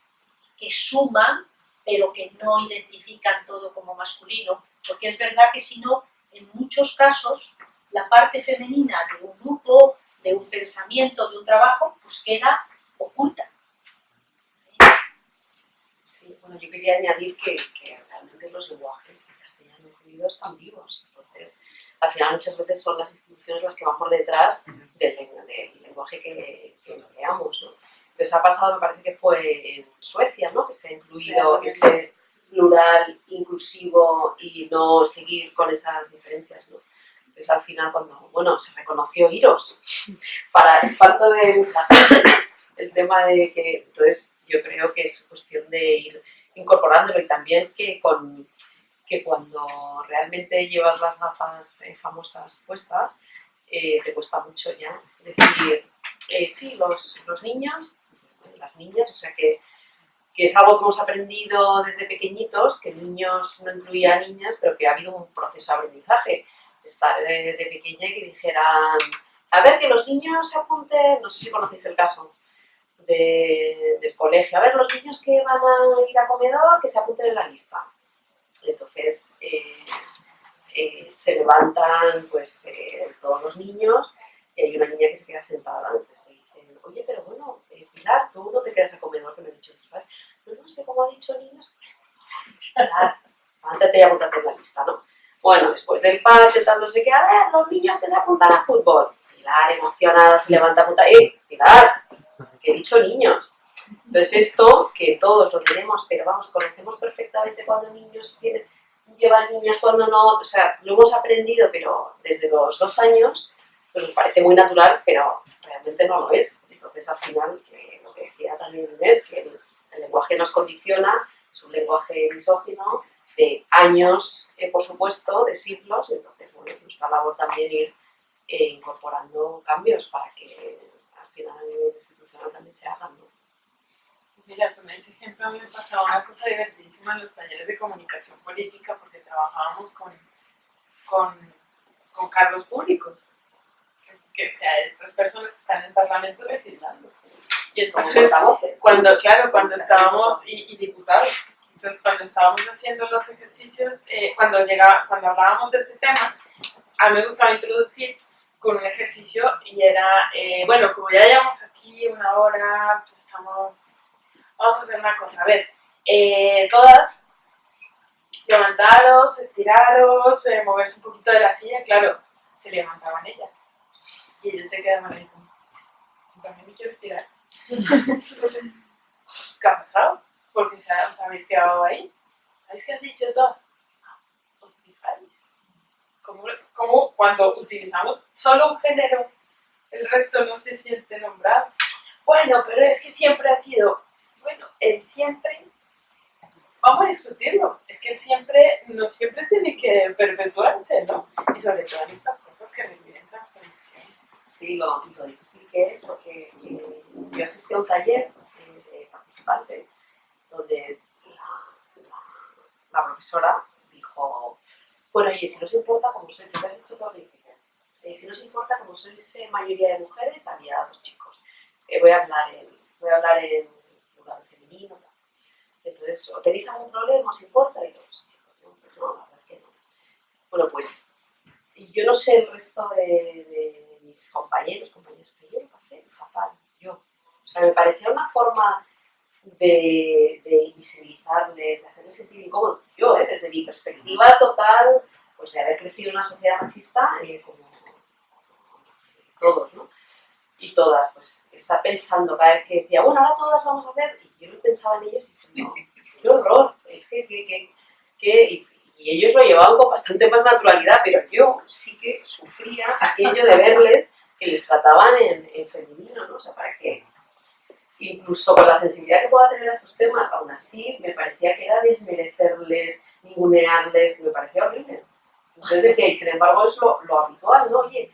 que suman, pero que no identifican todo como masculino, porque es verdad que si no, en muchos casos, la parte femenina de un grupo, de un pensamiento, de un trabajo, pues queda oculta. Sí, bueno, yo quería añadir que realmente los lenguajes, castellano incluido, están vivos. Entonces, al final muchas veces son las instituciones las que van por detrás del lenguaje que empleamos, ¿no? Entonces ha pasado, me parece que fue en Suecia, ¿no? Que se ha incluido ese plural, inclusivo y no seguir con esas diferencias, ¿no? Entonces al final cuando, bueno, se reconoció Iros, para espanto de mucha gente, el tema de que, entonces yo creo que es cuestión de ir incorporándolo y también que cuando realmente llevas las gafas famosas puestas, te cuesta mucho ya decir, sí, los niños, las niñas, o sea que es algo que hemos aprendido desde pequeñitos, que niños no incluía a niñas, pero que ha habido un proceso de aprendizaje. Estar de pequeña y que dijeran, a ver, que los niños se apunten, no sé si conocéis el caso del colegio, a ver, los niños que van a ir a comedor, que se apunten en la lista. Entonces, se levantan pues todos los niños y hay una niña que se queda sentada. Entonces le dicen, oye, pero bueno, Pilar, tú no te quedas a comedor, que me han dicho tus padres. No, es que como ha dicho niños, Pilar, levántate y apúntate en la lista, ¿no? Bueno, después del parte, tal, no sé qué, a ver, los niños que se apuntan a fútbol. Pilar, emocionada, se levanta a apuntar. Pilar, que he dicho niños. Entonces esto, que todos lo tenemos, pero vamos, conocemos perfectamente cuando niños llevan niñas, cuando no, o sea, lo hemos aprendido, pero desde los 2 años, pues nos parece muy natural, pero realmente no lo es. Entonces al final, lo que decía también Inés, que el lenguaje nos condiciona, es un lenguaje misógino, de años, por supuesto, de siglos, entonces bueno, es nuestra labor también ir incorporando cambios para que al final a nivel institucional también se hagan, ¿no? Mira, con ese ejemplo a mí me pasaba una cosa divertidísima en los talleres de comunicación política porque trabajábamos con cargos públicos, que, o sea, estas personas que están en el Parlamento legislando. Y entonces, cuando estábamos, y diputados, entonces cuando estábamos haciendo los ejercicios, cuando hablábamos de este tema, a mí me gustaba introducir con un ejercicio y era, bueno, como ya llevamos aquí 1 hora, pues vamos a hacer una cosa, a ver, todas, levantaros, estiraros, moverse un poquito de la silla, claro, se levantaban ellas. Y ellos se quedaban ahí como, también me quiero estirar. ¿Qué ha pasado? Porque os habéis quedado ahí. ¿Sabéis qué has dicho todas? ¿Os fijáis? ¿Cómo cuando utilizamos solo un género, el resto no se siente nombrado? Bueno, pero es que siempre ha sido... Bueno, el siempre, vamos a discutirlo, es que el siempre no siempre tiene que perpetuarse, ¿no? Y sobre todo en estas cosas que requieren transformación. Sí, lo difícil que es, porque yo asistí a un taller de participante donde la profesora dijo, bueno, oye, si no os importa, como sois, que has dicho todo si no os importa, como sois mayoría de mujeres, había 2 chicos. Voy a hablar en lugar femenino. Entonces, ¿o tenéis algún problema? ¿Os importa? Y los chicos, no, pues no, la verdad es que no. Bueno, pues yo no sé el resto de mis compañeras, pero yo lo pasé fatal, yo. O sea, me parecía una forma de invisibilizarles, de hacerles sentir incómodos. Yo, desde mi perspectiva total, pues de haber crecido en una sociedad machista, como todos, ¿no? Y todas, pues está pensando cada vez que decía, bueno, ahora todas vamos a hacer, y yo no pensaba en ellos y diciendo, qué horror, es y ellos lo llevaban con bastante más naturalidad, pero yo sí que sufría aquello de verles que les trataban en femenino, ¿no? O sea, para que incluso con la sensibilidad que pueda tener a estos temas, aún así me parecía que era desmerecerles, ningunearles, me parecía horrible. Entonces decía, y sin embargo es lo habitual, ¿no? Oye,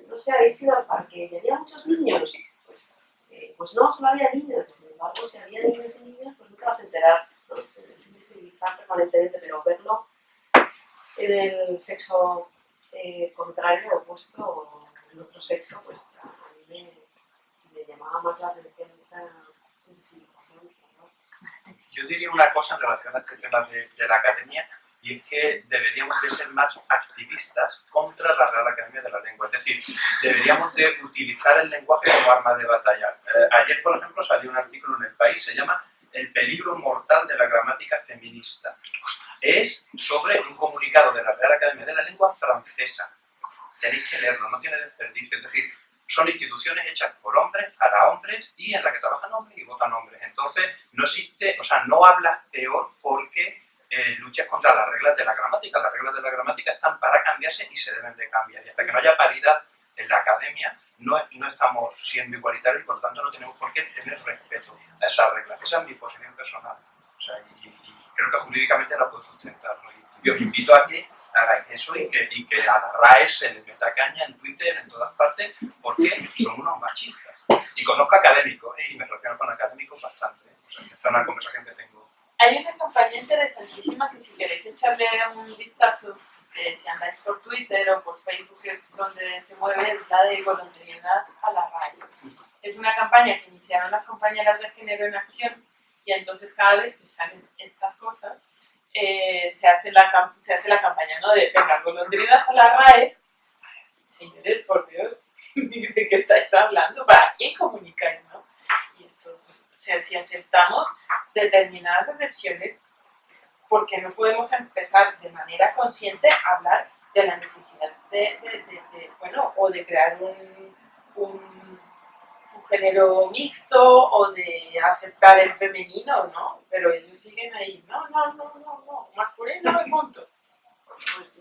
no sé, habéis ido al parque y había muchos niños, pues no, solo había niños, sin embargo si había niños y niños, pues nunca vas a enterar, ¿no? Es invisibilizar permanentemente, pero verlo en el sexo contrario, opuesto, o en otro sexo, pues a mí me llamaba más la atención esa invisibilización. Yo diría una cosa en relación a este tema de la academia, y es que deberíamos de ser más activistas contra la Real Academia de la Lengua. Es decir, deberíamos de utilizar el lenguaje como arma de batalla. Ayer, por ejemplo, salió un artículo en El País, se llama El peligro mortal de la gramática feminista. Es sobre un comunicado de la Real Academia de la Lengua francesa. Tenéis que leerlo, no tiene desperdicio. Es decir, son instituciones hechas por hombres, para hombres, y en la que trabajan hombres y votan hombres. Entonces, no existe, o sea, no hablas peor porque luchas contra las reglas de la gramática. Las reglas de la gramática están para cambiarse y se deben de cambiar. Y hasta que no haya paridad en la academia, no estamos siendo igualitarios y por lo tanto no tenemos por qué tener respeto a esas reglas. Esa es mi posición personal. O sea, y creo que jurídicamente la puedo sustentar, ¿no? Y os invito a que hagáis eso y que a la RAE se le meta caña en Twitter, en todas partes, porque son unos machistas. Y conozco académicos, y me relaciono con académicos bastante. O sea, esta es una conversación que tengo. Hay una campaña interesantísima que si queréis echarle un vistazo, si andáis por Twitter o por Facebook, que es donde se mueve, es la de golondrinas a la RAE. Es una campaña que iniciaron las compañeras de Género en Acción, y entonces cada vez que salen estas cosas, se hace la campaña, ¿no? De venga, golondrinas a la RAE. Señores, por Dios, ¿de qué estáis hablando? ¿Para quién comunicáis, no? Y esto, o sea, si aceptamos determinadas excepciones, ¿por qué no podemos empezar de manera consciente a hablar de la necesidad o de crear un género mixto o de aceptar el femenino, ¿no? Pero ellos siguen ahí, no, masculino y punto. Pues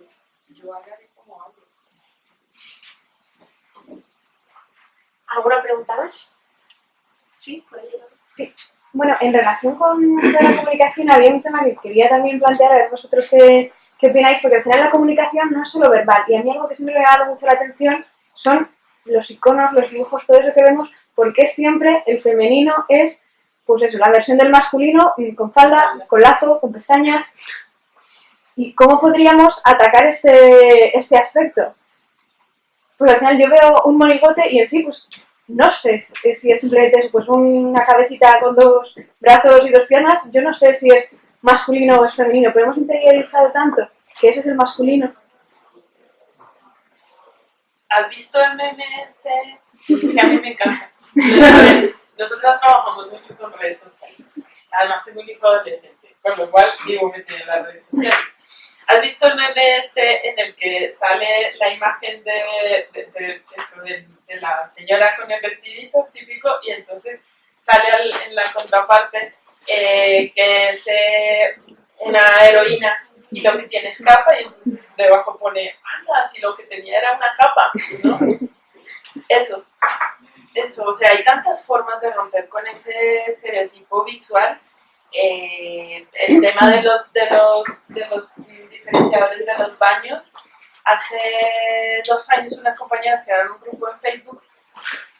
yo hablaré como hablo. ¿Alguna pregunta más? Sí, por ahí. Sí. Bueno, en relación con la comunicación había un tema que quería también plantear, a ver vosotros qué opináis, porque al final la comunicación no es solo verbal, y a mí algo que siempre me ha dado mucho la atención son los iconos, los dibujos, todo eso que vemos, porque siempre el femenino es, pues eso, la versión del masculino, con falda, con lazo, con pestañas. ¿Y cómo podríamos atacar este aspecto? Pues al final yo veo un monigote y en sí, pues no sé si es simplemente pues una cabecita con dos brazos y dos piernas. Yo no sé si es masculino o es femenino, pero hemos interiorizado tanto que ese es el masculino. ¿Has visto el meme este? Es que a mí me encanta. Nosotras trabajamos mucho con redes sociales. Además tengo un hijo adolescente, con lo cual vivo metida en las redes sociales. ¿Has visto el meme este en el que sale la imagen de la señora con el vestidito típico y entonces sale en la contraparte que es una heroína y lo que tiene es capa y entonces debajo pone, anda, si lo que tenía era una capa, ¿no? Eso, o sea, hay tantas formas de romper con ese estereotipo visual. El tema de los diferenciadores de los baños. Hace 2 años unas compañeras crearon un grupo en Facebook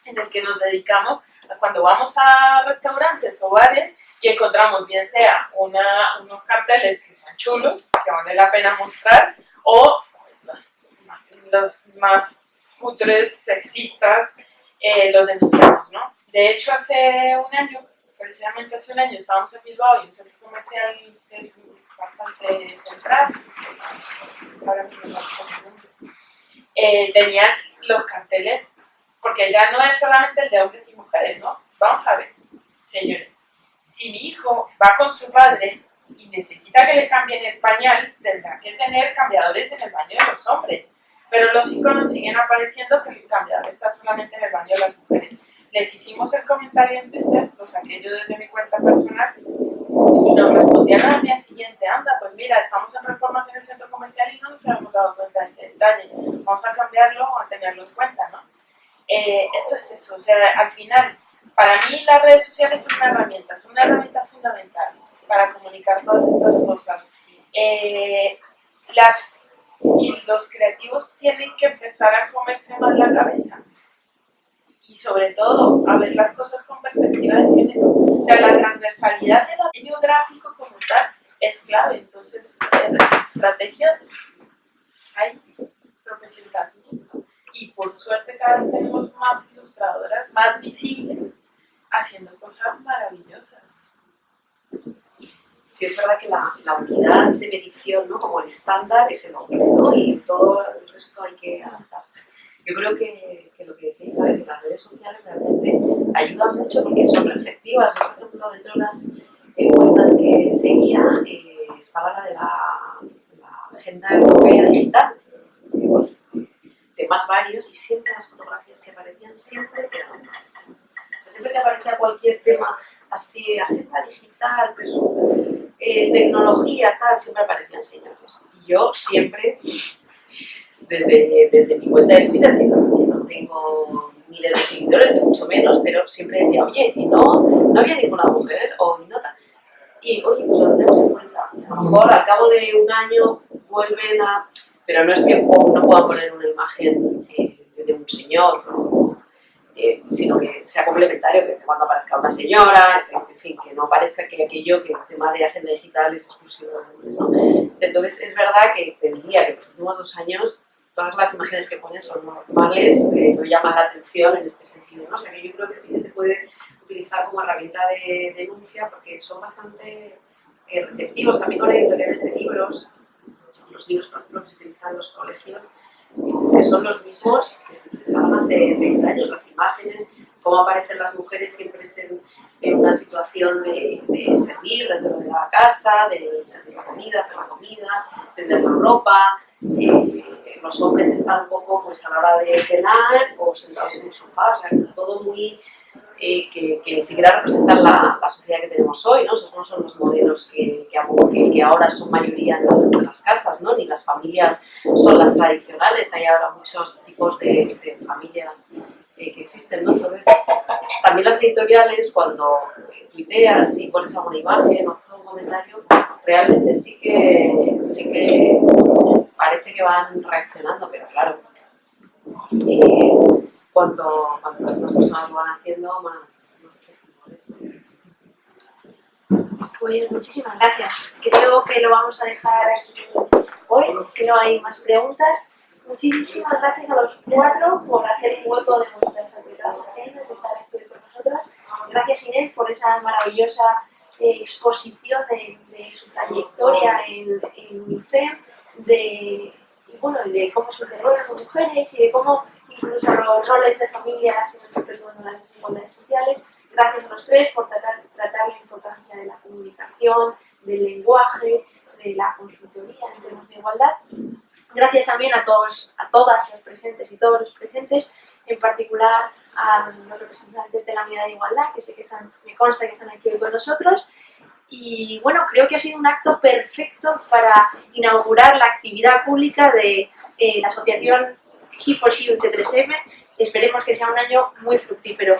en el que nos dedicamos a cuando vamos a restaurantes o bares y encontramos bien sea unos carteles que sean chulos, que vale la pena mostrar, o los más cutres, sexistas, los denunciamos, ¿no? De hecho, precisamente hace un año estábamos en Bilbao y un centro comercial que es bastante central, ahora mismo tenían los carteles, porque ya no es solamente el de hombres y mujeres, ¿no? Vamos a ver, señores, si mi hijo va con su padre y necesita que le cambien el pañal, tendrá que tener cambiadores en el baño de los hombres, pero los iconos siguen apareciendo que el cambiador está solamente en el baño de las mujeres. Les hicimos el comentario en Twitter, lo saqué yo desde mi cuenta personal, y nos respondieron al día siguiente, anda, pues mira, estamos en reformas en el centro comercial y no nos habíamos dado cuenta de ese detalle, vamos a cambiarlo o a tenerlo en cuenta, ¿no? Esto es eso, o sea, al final, para mí las redes sociales son una herramienta fundamental para comunicar todas estas cosas. Y los creativos tienen que empezar a comerse más la cabeza. Y sobre todo, a ver las cosas con perspectiva de género. O sea, la transversalidad del diseño gráfico como tal es clave. Entonces, estrategias hay representativas. Y por suerte cada vez tenemos más ilustradoras, más visibles, haciendo cosas maravillosas. Sí, es verdad que la unidad de medición, ¿no? Como el estándar es el hombre, ¿no? Y todo el resto hay que adaptarse. Yo creo que lo que decís, ¿sabes? Que las redes sociales realmente ayudan mucho porque son receptivas. Yo, por ejemplo, dentro de las cuentas que seguía estaba la de la Agenda Europea Digital. Que, bueno, temas varios, y siempre las fotografías que aparecían siempre eran hombres. Siempre que aparecía cualquier tema así, agenda digital, tecnología, tal, siempre aparecían señores. Y yo siempre, desde mi cuenta de Twitter, que no tengo miles de seguidores, ni mucho menos, pero siempre decía, oye, y no había ninguna mujer, o ni nota. Y, oye, pues lo tenemos en cuenta. A lo mejor al cabo de un año vuelven a... Pero no es que no puedan poner una imagen de un señor, ¿no? Sino que sea complementario, que cuando aparezca una señora, en fin, que no parezca que aquello, que el tema de agenda digital es exclusivo de hombres, ¿no? Entonces, es verdad que te diría que en los últimos 2 años todas las imágenes que pones son normales, no llaman la atención en este sentido, ¿no? O sea que yo creo que sí que se puede utilizar como herramienta de denuncia porque son bastante receptivos también con editoriales de libros. Los libros, por ejemplo, que se utilizan en los colegios, que son los mismos que se utilizaban hace 30 años, las imágenes, cómo aparecen las mujeres siempre en una situación de servir dentro de la casa, de servir la comida, hacer la comida, tender la ropa. Los hombres están un poco pues, a la hora de cenar o sentados en un sofá, o sea, todo muy... que ni siquiera representan la sociedad que tenemos hoy, ¿no? Esos no son los modelos que ahora son mayoría en las casas, ¿no? Ni las familias son las tradicionales, hay ahora muchos tipos de familias que existen, ¿no? Entonces, también las editoriales, cuando tuiteas y pones alguna imagen o haces algún comentario, realmente sí que parece que van reaccionando, pero claro, cuanto más personas lo van haciendo, más Pues muchísimas gracias. Creo que lo vamos a dejar aquí hoy, que no hay más preguntas. Muchísimas gracias a los 4 por hacer un hueco de nuestras agendas, de estar aquí con nosotras. Gracias Inés por esa maravillosa exposición de su trayectoria en UNIFEM, de cómo se integró las mujeres y de cómo incluso los roles de familias y sobre todo en las desigualdades sociales. Gracias a los 3 por tratar la importancia de la comunicación, del lenguaje, de la consultoría en temas de igualdad. Gracias también a todas las presentes y todos los presentes, en particular a los representantes de la unidad de igualdad, que sé que me consta que están aquí hoy con nosotros. Y bueno, creo que ha sido un acto perfecto para inaugurar la actividad pública de la asociación He4She UC3M. Esperemos que sea un año muy fructífero.